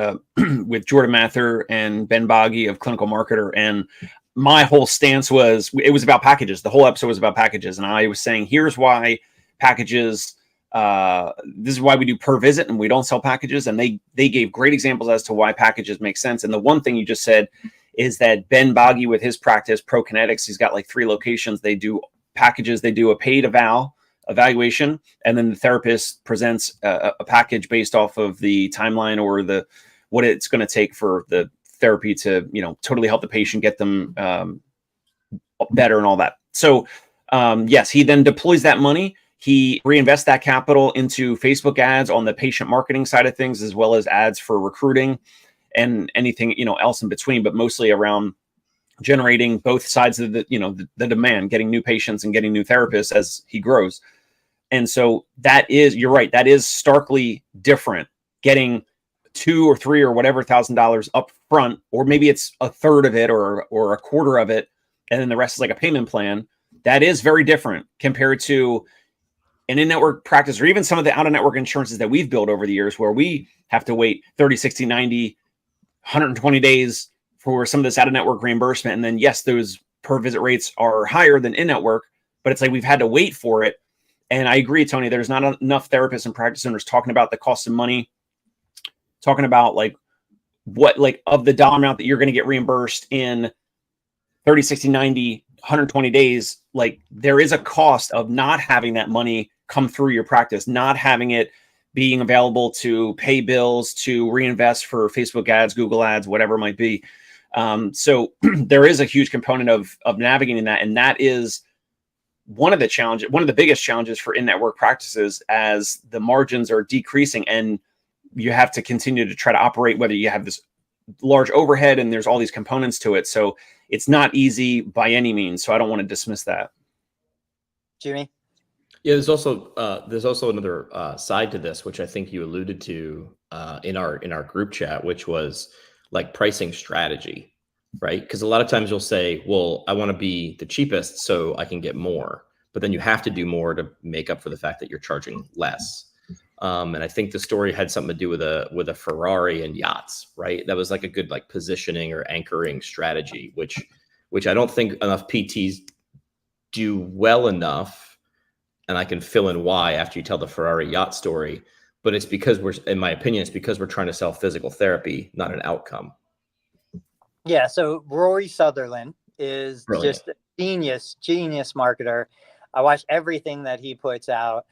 with Jordan Mather and Ben Boggy of Clinical Marketer. And my whole stance was, it was about packages. The whole episode was about packages. And I was saying, here's why packages, this is why we do per visit and we don't sell packages. And they gave great examples as to why packages make sense. And the one thing you just said is that Ben Boggy with his practice, ProKinetics, he's got like 3 locations. They do packages. They do a paid evaluation, and then the therapist presents a package based off of the timeline or what it's going to take for the therapy to, totally help the patient get them better and all that. So yes, he then deploys that money. He reinvests that capital into Facebook ads on the patient marketing side of things, as well as ads for recruiting and anything, else in between, but mostly around generating both sides of the demand, getting new patients and getting new therapists as he grows. And so you're right. That is starkly different, getting $2,000 or $3,000 or whatever $1,000 up front, or maybe it's a third of it or a quarter of it, and then the rest is like a payment plan. That is very different compared to an in-network practice, or even some of the out-of-network insurances that we've built over the years, where we have to wait 30, 60, 90, 120 days for some of this out-of-network reimbursement. And then, yes, those per visit rates are higher than in-network, but it's like we've had to wait for it. And I agree, Tony, there's not enough therapists and practice owners talking about the cost of money, talking about what of the dollar amount that you're going to get reimbursed in 30, 60, 90, 120 days. Like, there is a cost of not having that money come through your practice, not having it being available to pay bills, to reinvest for Facebook ads, Google ads, whatever it might be. So there is a huge component of navigating that. And that is one of the biggest challenges for in-network practices, as the margins are decreasing and you have to continue to try to operate, whether you have this large overhead and there's all these components to it. So it's not easy by any means. So I don't want to dismiss that. Jimmy? Yeah, there's also another side to this, which I think you alluded to in our group chat, which was like pricing strategy, right? Because a lot of times you'll say, well, I want to be the cheapest so I can get more, but then you have to do more to make up for the fact that you're charging less. And I think the story had something to do with a Ferrari and yachts, right? That was like a good positioning or anchoring strategy, which I don't think enough PTs do well enough. And I can fill in why after you tell the Ferrari yacht story. But it's because in my opinion, it's because we're trying to sell physical therapy, not an outcome. Yeah. So Rory Sutherland is Brilliant. Just a genius marketer. I watch everything that he puts out.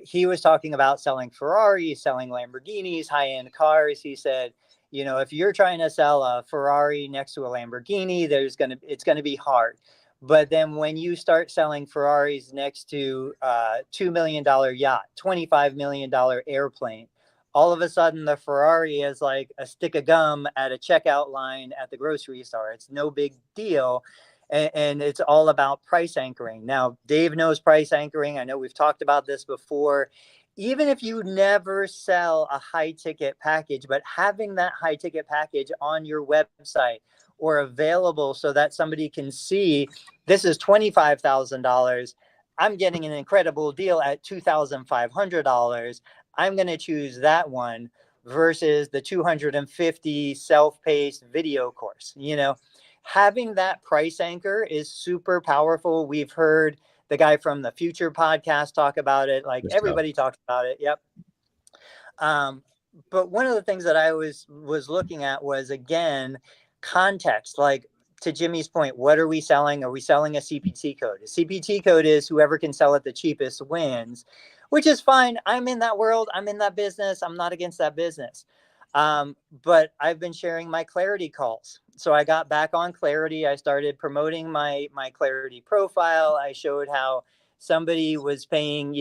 He was talking about selling Ferraris, selling Lamborghinis, high-end cars. He said, if you're trying to sell a Ferrari next to a Lamborghini, it's going to be hard. But then when you start selling Ferraris next to $2 million yacht, $25 million airplane, all of a sudden the Ferrari is like a stick of gum at a checkout line at the grocery store. It's no big deal. And it's all about price anchoring. Now, Dave knows price anchoring. I know we've talked about this before. Even if you never sell a high ticket package, but having that high ticket package on your website or available so that somebody can see, this is $25,000. I'm getting an incredible deal at $2,500. I'm going to choose that one versus the $250 self-paced video course. Having that price anchor is super powerful. We've heard the guy from the Future podcast talk about it. Like, everybody talks about it. Yep. But one of the things that I was looking at was, again, context. Like, to Jimmy's point, what are we selling? Are we selling a CPT code? A CPT code is whoever can sell it the cheapest wins, which is fine. I'm in that world. I'm in that business. I'm not against that business. But I've been sharing my Clarity calls. So I got back on Clarity. I started promoting my Clarity profile. I showed how somebody was paying,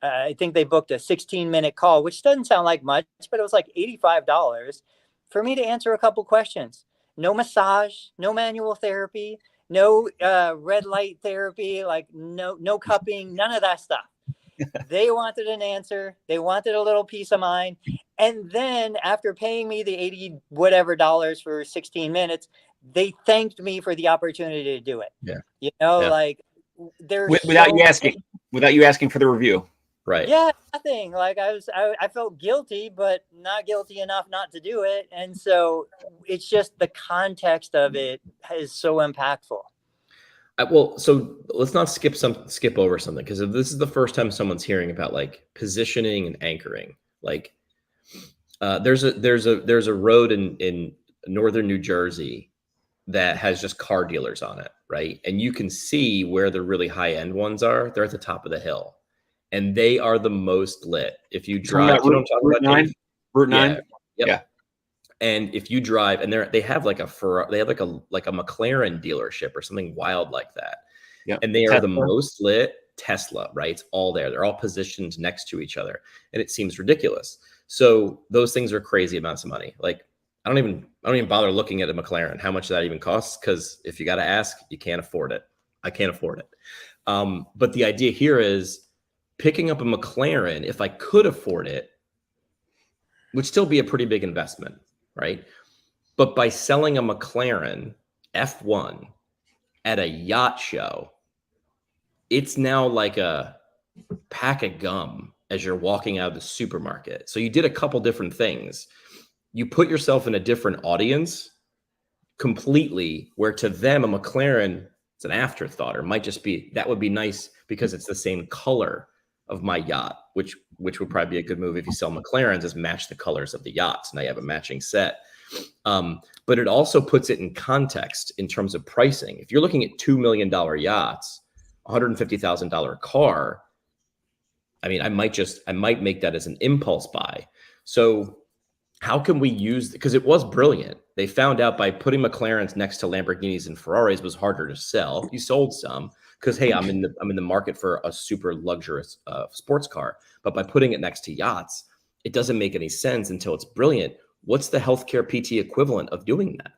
I think they booked a 16-minute call, which doesn't sound like much, but it was like $85 for me to answer a couple questions. No massage, no manual therapy, no red light therapy, like no cupping, none of that stuff. They wanted an answer. They wanted a little peace of mind. And then after paying me the 80 whatever dollars for 16 minutes, they thanked me for the opportunity to do it. Yeah. Like there's without you asking for the review. Right. Yeah, nothing. Like I felt guilty, but not guilty enough not to do it. And so it's just the context of it is so impactful. Well, so let's not skip over something, because if this is the first time someone's hearing about like positioning and anchoring, like there's a road in northern New Jersey that has just car dealers on it, right? And you can see where the really high end ones are. They're at the top of the hill, and they are the most lit. If you drive, Route 9. Yeah. And if you drive, and they have like a McLaren dealership or something wild like that. Yeah. And they are the most lit. Tesla, right? It's all there. They're all positioned next to each other, and it seems ridiculous. So those things are crazy amounts of money. Like I don't even bother looking at a McLaren, how much that even costs, because if you got to ask, you can't afford it. I can't afford it. But the idea here is picking up a McLaren, if I could afford it, would still be a pretty big investment. Right. But by selling a McLaren F1 at a yacht show, it's now like a pack of gum as you're walking out of the supermarket. So you did a couple different things. You put yourself in a different audience completely, where to them, a McLaren, it's an afterthought, or might just be, that would be nice because it's the same color of my yacht, which would probably be a good move if you sell McLarens, is match the colors of the yachts. Now you have a matching set. But it also puts it in context in terms of pricing. If you're looking at $2 million yachts, $150,000 car, I mean, I might make that as an impulse buy. So how can we use, because it was brilliant. They found out by putting McLarens next to Lamborghinis and Ferraris was harder to sell. You sold some because, hey, I'm in the market for a super luxurious sports car. But by putting it next to yachts, it doesn't make any sense until it's brilliant. What's the healthcare PT equivalent of doing that?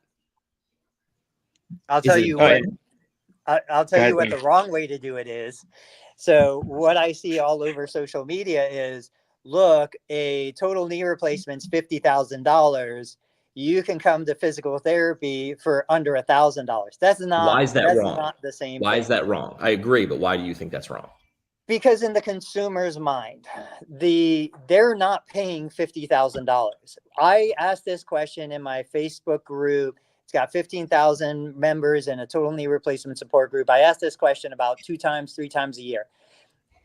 I'll tell you what the wrong way to do it is. So what I see all over social media is, look, a total knee replacement's $50,000. You can come to physical therapy for under $1,000. That's not. Why is that wrong? Not the same. Why is that wrong? I agree, but why do you think that's wrong? Because in the consumer's mind, they're not paying $50,000. I asked this question in my Facebook group. It's got 15,000 members and a total knee replacement support group. I asked this question about 3 times a year.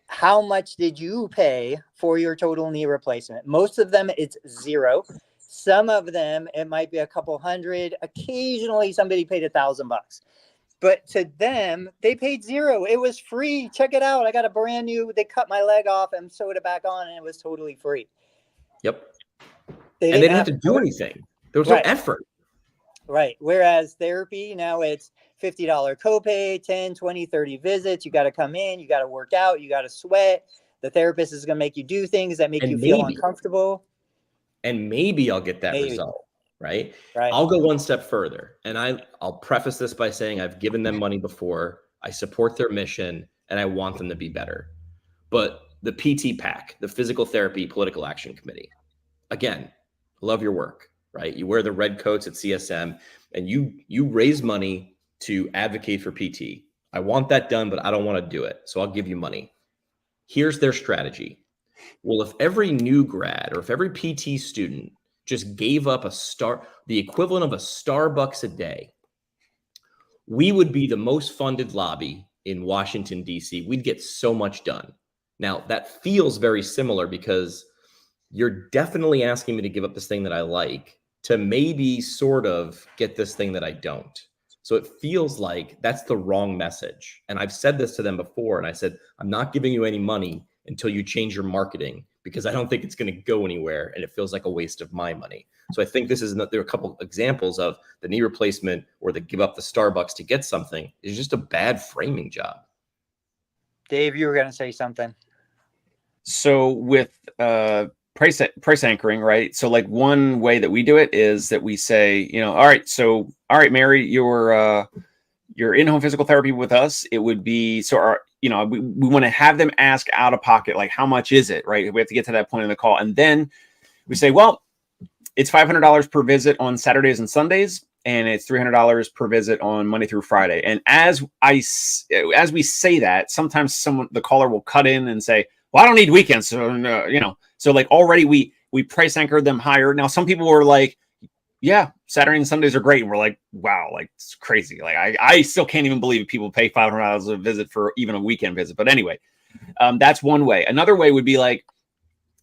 How much did you pay for your total knee replacement? Most of them, it's zero. Some of them, it might be a couple hundred. Occasionally, somebody paid $1,000. But to them, they paid zero. It was free. Check it out. I got a brand new. They cut my leg off and sewed it back on, and it was totally free. Yep. They didn't have to do anything. There was no effort. Right. Whereas therapy, now it's $50 copay, 10, 20, 30 visits. You got to come in. You got to work out. You got to sweat. The therapist is going to make you do things that make you feel uncomfortable. And maybe I'll get that result. Right. I'll go one step further, and I'll preface this by saying I've given them money before. I support their mission, and I want them to be better. But the PT PAC, the Physical Therapy Political Action Committee, again, love your work, right? You wear the red coats at CSM, and you raise money to advocate for PT. I want that done, but I don't want to do it, so I'll give you money. Here's their strategy. Well, if every new grad or if every PT student just gave up the equivalent of a Starbucks a day, we would be the most funded lobby in Washington, D.C. We'd get so much done. Now, that feels very similar because you're definitely asking me to give up this thing that I like to maybe sort of get this thing that I don't. So it feels like that's the wrong message. And I've said this to them before, and I said, I'm not giving you any money until you change your marketing, because I don't think it's going to go anywhere and it feels like a waste of my money. So I think there are a couple examples of the knee replacement or the give up the Starbucks to get something is just a bad framing job. Dave, you were going to say something. So with price anchoring, right? So like one way that we do it is that we say, all right, Mary, you're in-home physical therapy with us. It would be, we want to have them ask out of pocket, like how much is it, right? We have to get to that point in the call. And then we say, well, it's $500 per visit on Saturdays and Sundays, and it's $300 per visit on Monday through Friday. And as we say that, sometimes the caller will cut in and say, well, I don't need weekends. So, so like already we price anchored them higher. Now, some people were like, yeah, Saturday and Sundays are great. And we're like, wow, like it's crazy. Like I still can't even believe people pay $500 a visit for even a weekend visit. But anyway, that's one way. Another way would be like,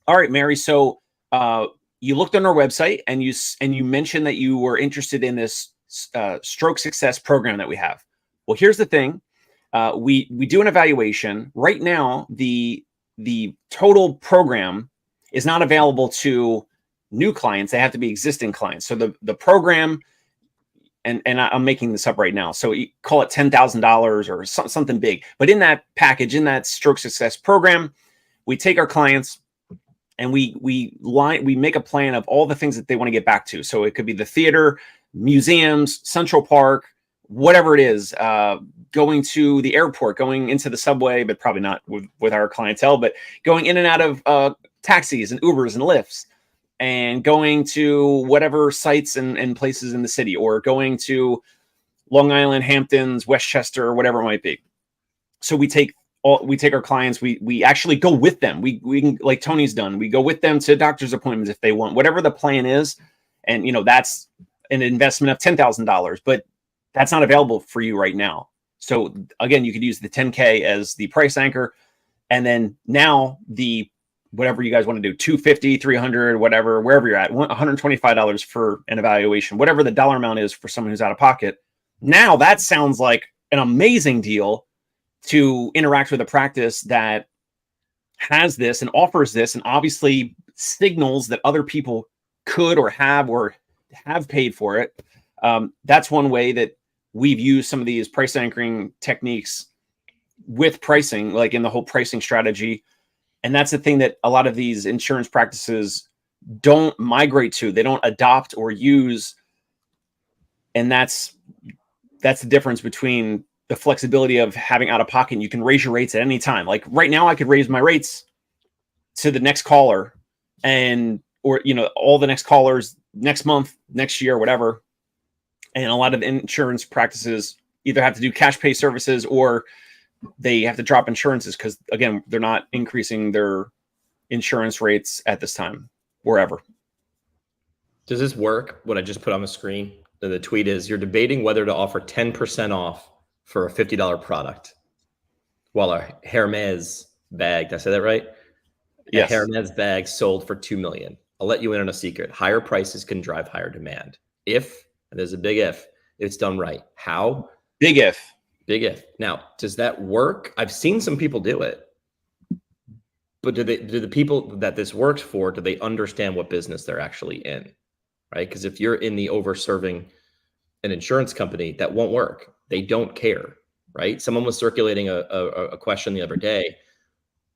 all right, Mary, so you looked on our website and you mentioned that you were interested in this stroke success program that we have. Well, here's the thing. We do an evaluation. Right now, the total program is not available to new clients. They have to be existing clients. So the program, and I'm making this up right now, so you call it $10,000 or something big. But in that package, in that stroke success program, we take our clients and we make a plan of all the things that they want to get back to. So it could be the theater, museums, Central Park, whatever it is, going to the airport, going into the subway, but probably not with our clientele, but going in and out of taxis and Ubers and Lyfts, and going to whatever sites and places in the city, or going to Long Island, Hamptons, Westchester, whatever it might be. So we take our clients, we actually go with them. We can, like Tony's done, we go with them to doctor's appointments if they want, whatever the plan is. And, that's an investment of $10,000, but that's not available for you right now. So again, you could use the 10K as the price anchor. And then now whatever you guys want to do, 250, 300, whatever, wherever you're at, $125 for an evaluation, whatever the dollar amount is for someone who's out of pocket. Now that sounds like an amazing deal to interact with a practice that has this and offers this, and obviously signals that other people could or have paid for it. That's one way that we've used some of these price anchoring techniques with pricing, like in the whole pricing strategy. And that's the thing that a lot of these insurance practices don't migrate to. They don't adopt or use. And that's the difference between the flexibility of having out of pocket. You can raise your rates at any time. Like right now, I could raise my rates to the next caller or all the next callers next month, next year, whatever. And a lot of insurance practices either have to do cash pay services or they have to drop insurances because, again, they're not increasing their insurance rates at this time or ever. Does this work? What I just put on the screen? The tweet is, you're debating whether to offer 10% off for a $50 product, while a Hermes bag, did I say that right? Yes. A Hermes bag sold for $2 million. I'll let you in on a secret. Higher prices can drive higher demand. If, and there's a big if, it's done right. How? Big if. Big if. Now, does that work? I've seen some people do it, but do the people that this works for, do they understand what business they're actually in, right? Because if you're in the over-serving an insurance company, that won't work. They don't care, right? Someone was circulating a question the other day.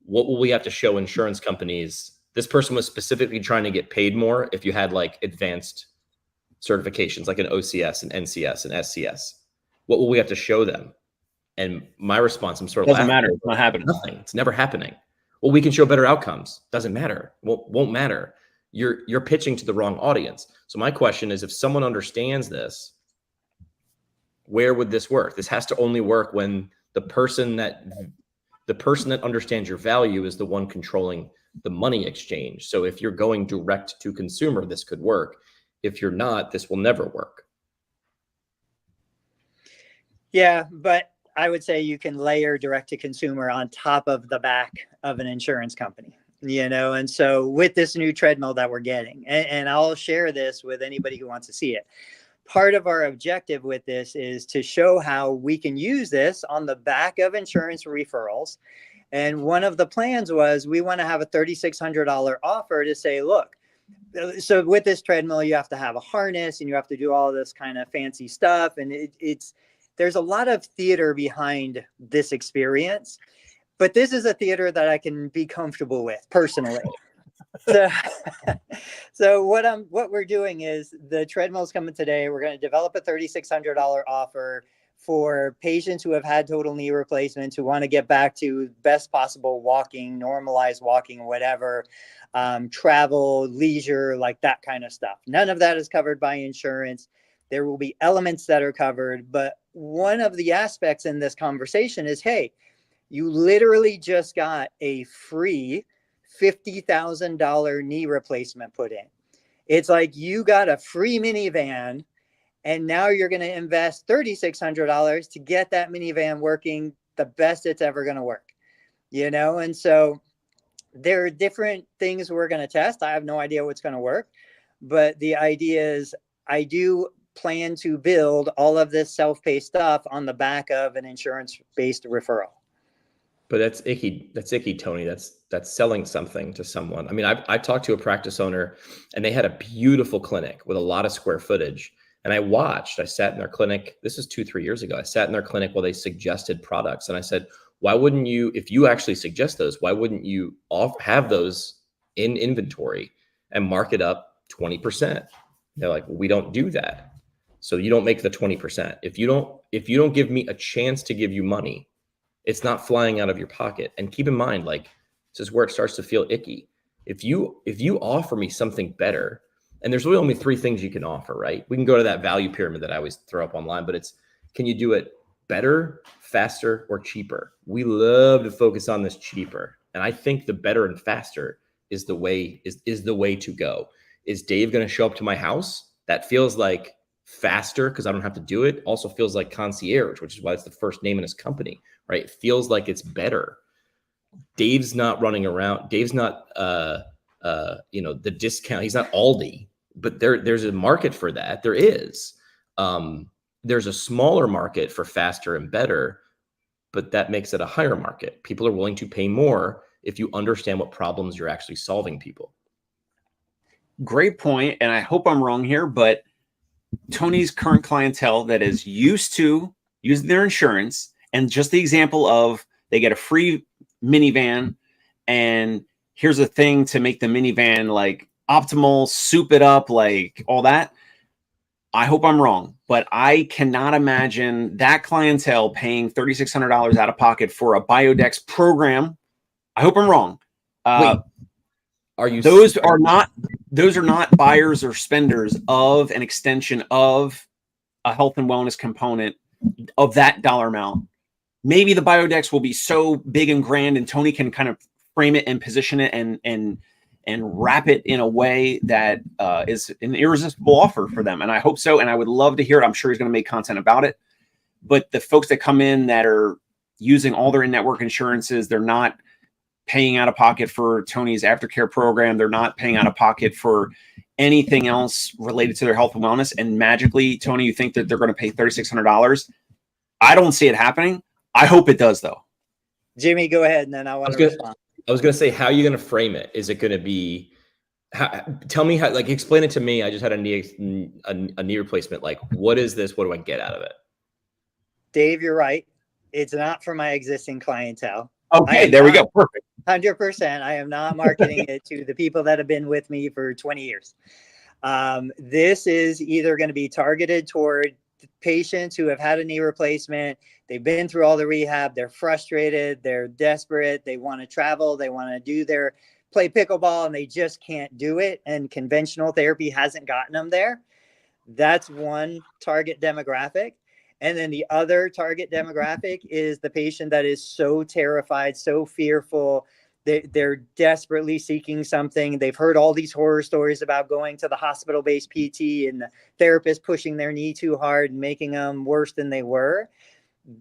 What will we have to show insurance companies? This person was specifically trying to get paid more if you had like advanced certifications, like an OCS, an NCS, an SCS. What will we have to show them? And my response, I'm sort of doesn't matter. It's not happening. Nothing. It's never happening. Well, we can show better outcomes. Doesn't matter. Won't matter. You're pitching to the wrong audience. So my question is, if someone understands this, where would this work? This has to only work when the person that understands your value is the one controlling the money exchange. So if you're going direct to consumer, this could work. If you're not, this will never work. Yeah, but I would say you can layer direct to consumer on top of the back of an insurance company, and so with this new treadmill that we're getting, and I'll share this with anybody who wants to see it. Part of our objective with this is to show how we can use this on the back of insurance referrals And one of the plans was we want to have a $3,600 offer to say, look, so with this treadmill, you have to have a harness and you have to do all this kind of fancy stuff. And there's a lot of theater behind this experience, but this is a theater that I can be comfortable with personally. So, so what we're doing is the treadmill's coming today. We're going to develop a $3,600 offer for patients who have had total knee replacements, who want to get back to best possible walking, normalized walking, whatever, travel, leisure, like that kind of stuff. None of that is covered by insurance. There will be elements that are covered, but one of the aspects in this conversation is, hey, you literally just got a free $50,000 knee replacement put in. It's like you got a free minivan, and now you're going to invest $3,600 to get that minivan working the best it's ever going to work, you know? And so there are different things we're going to test. I have no idea what's going to work, but the idea is I do plan to build all of this self-pay stuff on the back of an insurance-based referral. But that's icky. That's icky, Tony. That's selling something to someone. I mean, I talked to a practice owner, and they had a beautiful clinic with a lot of square footage. And I sat in their clinic. This is 2-3 years ago. I sat in their clinic while they suggested products. And I said, why wouldn't you, if you actually suggest those, why wouldn't you have those in inventory and mark it up 20%? They're like, well, we don't do that. So you don't make the 20%. If you don't give me a chance to give you money, it's not flying out of your pocket. And keep in mind, like, this is where it starts to feel icky. If you offer me something better, and there's really only 3 things you can offer, right? We can go to that value pyramid that I always throw up online, but it's, can you do it better, faster, or cheaper? We love to focus on this cheaper. And I think the better and faster is the way to go. Is Dave going to show up to my house? That feels like faster because I don't have to do it. Also feels like concierge, which is why it's the first name in his company, right? It feels like it's better. Dave's not running around. Dave's not, the discount. He's not Aldi, but there's a market for that. There is. There's a smaller market for faster and better, but that makes it a higher market. People are willing to pay more if you understand what problems you're actually solving people. Great point. And I hope I'm wrong here, but Tony's current clientele that is used to using their insurance, and just the example of they get a free minivan, and here's a thing to make the minivan like optimal, soup it up, like all that. I hope I'm wrong, but I cannot imagine that clientele paying $3,600 out of pocket for a Biodex program. I hope I'm wrong. Wait, are you? Those are not buyers or spenders of an extension of a health and wellness component of that dollar amount. Maybe the Biodex will be so big and grand, and Tony can kind of frame it and position it and wrap it in a way that is an irresistible offer for them. And I hope so. And I would love to hear it. I'm sure he's going to make content about it. But the folks that come in that are using all their in-network insurances, they're not paying out of pocket for Tony's aftercare program. They're not paying out of pocket for anything else related to their health and wellness. And magically, Tony, you think that they're going to pay $3,600? I don't see it happening. I hope it does, though. Jimmy, go ahead, and then I want to respond. I was going to say, how are you going to frame it? Is it going to be, tell me how, like, explain it to me. I just had a knee replacement. Like, what is this? What do I get out of it? Dave, you're right. It's not for my existing clientele. Okay, there we go. Perfect. 100%. I am not marketing it to the people that have been with me for 20 years. This is either going to be targeted toward patients who have had a knee replacement. They've been through all the rehab. They're frustrated. They're desperate. They want to travel. They want to play pickleball, and they just can't do it. And conventional therapy hasn't gotten them there. That's one target demographic. And then the other target demographic is the patient that is so terrified, so fearful. They're desperately seeking something. They've heard all these horror stories about going to the hospital-based PT and the therapist pushing their knee too hard and making them worse than they were.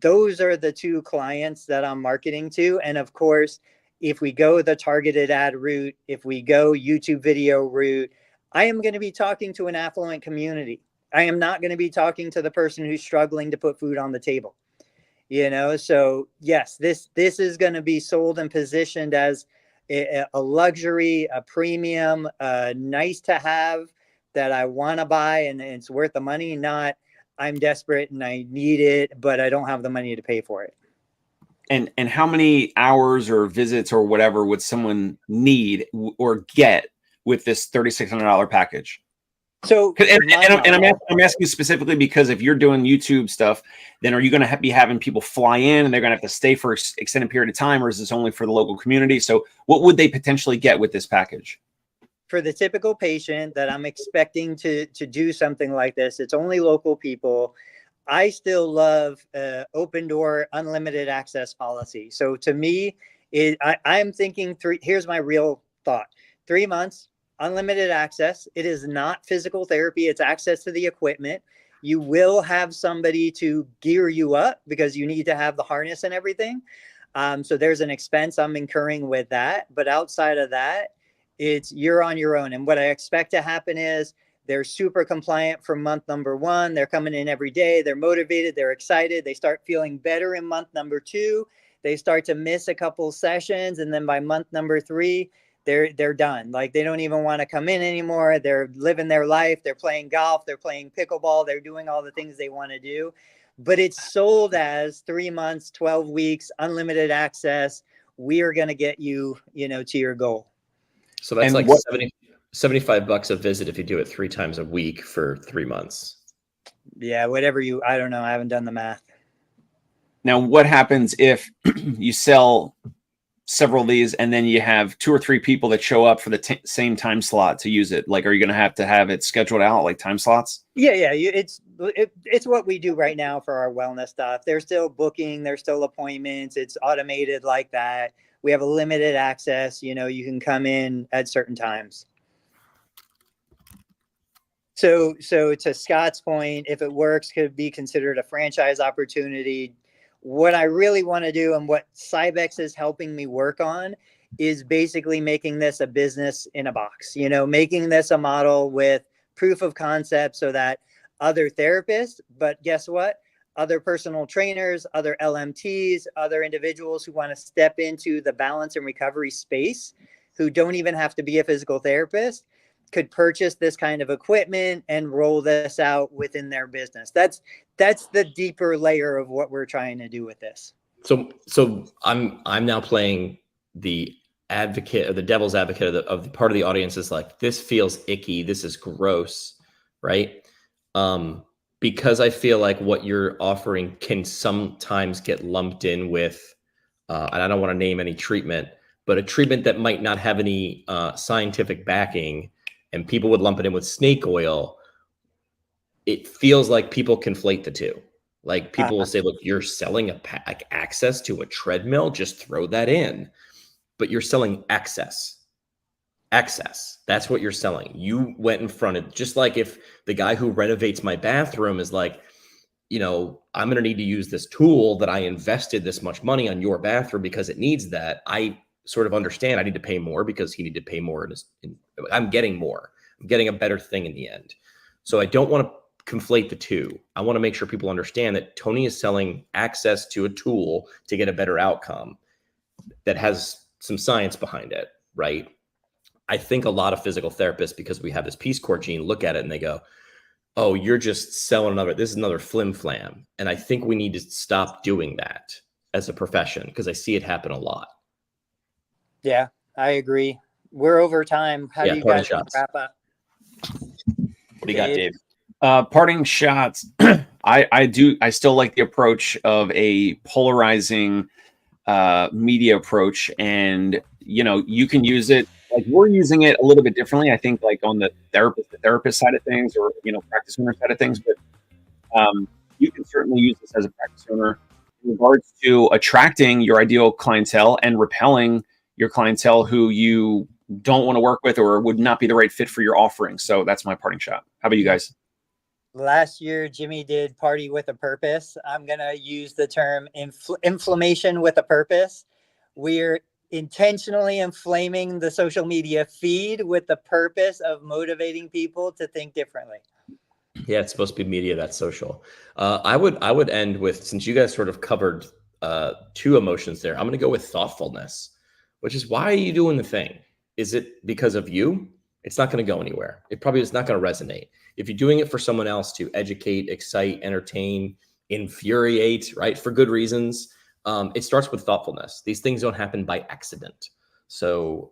Those are the two clients that I'm marketing to. And of course, if we go the targeted ad route, if we go YouTube video route, I am going to be talking to an affluent community. I am not going to be talking to the person who's struggling to put food on the table. So yes, this is going to be sold and positioned as a luxury, a premium, nice to have that I want to buy, and it's worth the money. Not I'm desperate and I need it, but I don't have the money to pay for it. And how many hours or visits or whatever would someone need or get with this $3,600 package? So, I'm asking you specifically because if you're doing YouTube stuff, then are you going to be having people fly in and they're going to have to stay for an extended period of time, or is this only for the local community? So what would they potentially get with this package? For the typical patient that I'm expecting to do something like this, it's only local people. I still love open door, unlimited access policy. So to me, I'm thinking here's my real thought. 3 months, unlimited access. It is not physical therapy. It's access to the equipment. You will have somebody to gear you up because you need to have the harness and everything. So there's an expense I'm incurring with that. But outside of that, you're on your own. And what I expect to happen is they're super compliant from month number 1. They're coming in every day. They're motivated. They're excited. They start feeling better in month number 2. They start to miss a couple sessions. And then by month number 3, they're done. Like they don't even want to come in anymore. They're living their life. They're playing golf. They're playing pickleball. They're doing all the things they want to do. But it's sold as 3 months, 12 weeks, unlimited access. We are going to get you, to your goal. So that's like $75 a visit if you do it 3 times a week for 3 months. Yeah, whatever I don't know. I haven't done the math. Now, what happens if you sell several of these and then you have 2 or 3 people that show up for the same time slot to use it? Like, are you going to have it scheduled out like time slots? Yeah. It's what we do right now for our wellness stuff. They're still booking. There's still appointments. It's automated like that. We have a limited access. You can come in at certain times. So to Scott's point, if it works, could be considered a franchise opportunity. What I really want to do and what Cybex is helping me work on is basically making this a business in a box, making this a model with proof of concept so that other therapists, but guess what? Other personal trainers, other LMTs, other individuals who want to step into the balance and recovery space, who don't even have to be a physical therapist, could purchase this kind of equipment and roll this out within their business. That's the deeper layer of what we're trying to do with this. So I'm now playing the advocate or the devil's advocate of the part of the audience is like, this feels icky. This is gross, right? Because I feel like what you're offering can sometimes get lumped in with, and I don't want to name any treatment, but a treatment that might not have any scientific backing, and people would lump it in with snake oil. It feels like people conflate the two. Like people will say, look, you're selling access to a treadmill, just throw that in. But you're selling access. That's what you're selling. You went in front of, just like if the guy who renovates my bathroom is like, I'm going to need to use this tool that I invested this much money on your bathroom because it needs that. I sort of understand I need to pay more because he needed to pay more. I'm getting more. I'm getting a better thing in the end. So I don't want to conflate the two. I want to make sure people understand that Tony is selling access to a tool to get a better outcome that has some science behind it, right? I think a lot of physical therapists, because we have this Peace Corps gene, look at it and they go, oh, you're just selling this is another flim flam. And I think we need to stop doing that as a profession because I see it happen a lot. Yeah, I agree. We're over time. How do you guys want to wrap up? What do you got, Dave? Parting shots. I still like the approach of a polarizing media approach, and you can use it. Like we're using it a little bit differently, I think, like on the therapist side of things, or practice owner side of things. But you can certainly use this as a practice owner in regards to attracting your ideal clientele and repelling your clientele who you don't want to work with or would not be the right fit for your offering. So that's my parting shot. How about you guys? Last year, Jimmy did party with a purpose. I'm going to use the term inflammation with a purpose. We're intentionally inflaming the social media feed with the purpose of motivating people to think differently. Yeah, it's supposed to be media that's social. I would end with, since you guys sort of covered two emotions there, I'm going to go with thoughtfulness, which is, why are you doing the thing? Is it because of you? It's not going to go anywhere. It probably is not going to resonate. If you're doing it for someone else to educate, excite, entertain, infuriate, right, for good reasons, it starts with thoughtfulness. These things don't happen by accident. So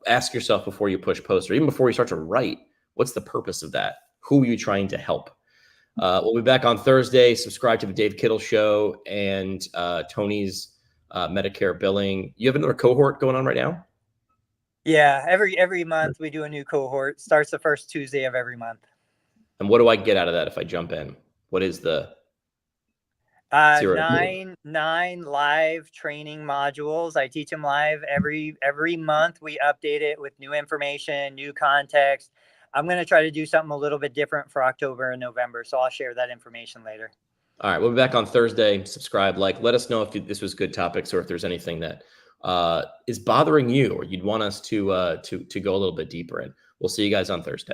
ask yourself before you push post, or even before you start to write, what's the purpose of that? Who are you trying to help? We'll be back on Thursday. Subscribe to the Dave Kittle Show and Tony's Medicare billing. You have another cohort going on right now? Yeah, every month we do a new cohort. Starts the first Tuesday of every month. And what do I get out of that if I jump in? What is the nine live training modules. I teach them live every month. We update it with new information, new context. I'm going to try to do something a little bit different for October and November, so I'll share that information later. All right, we'll be back on Thursday. Subscribe, like, let us know if this was good topics, or if there's anything that is bothering you, or you'd want us to go a little bit deeper in. We'll see you guys on Thursday.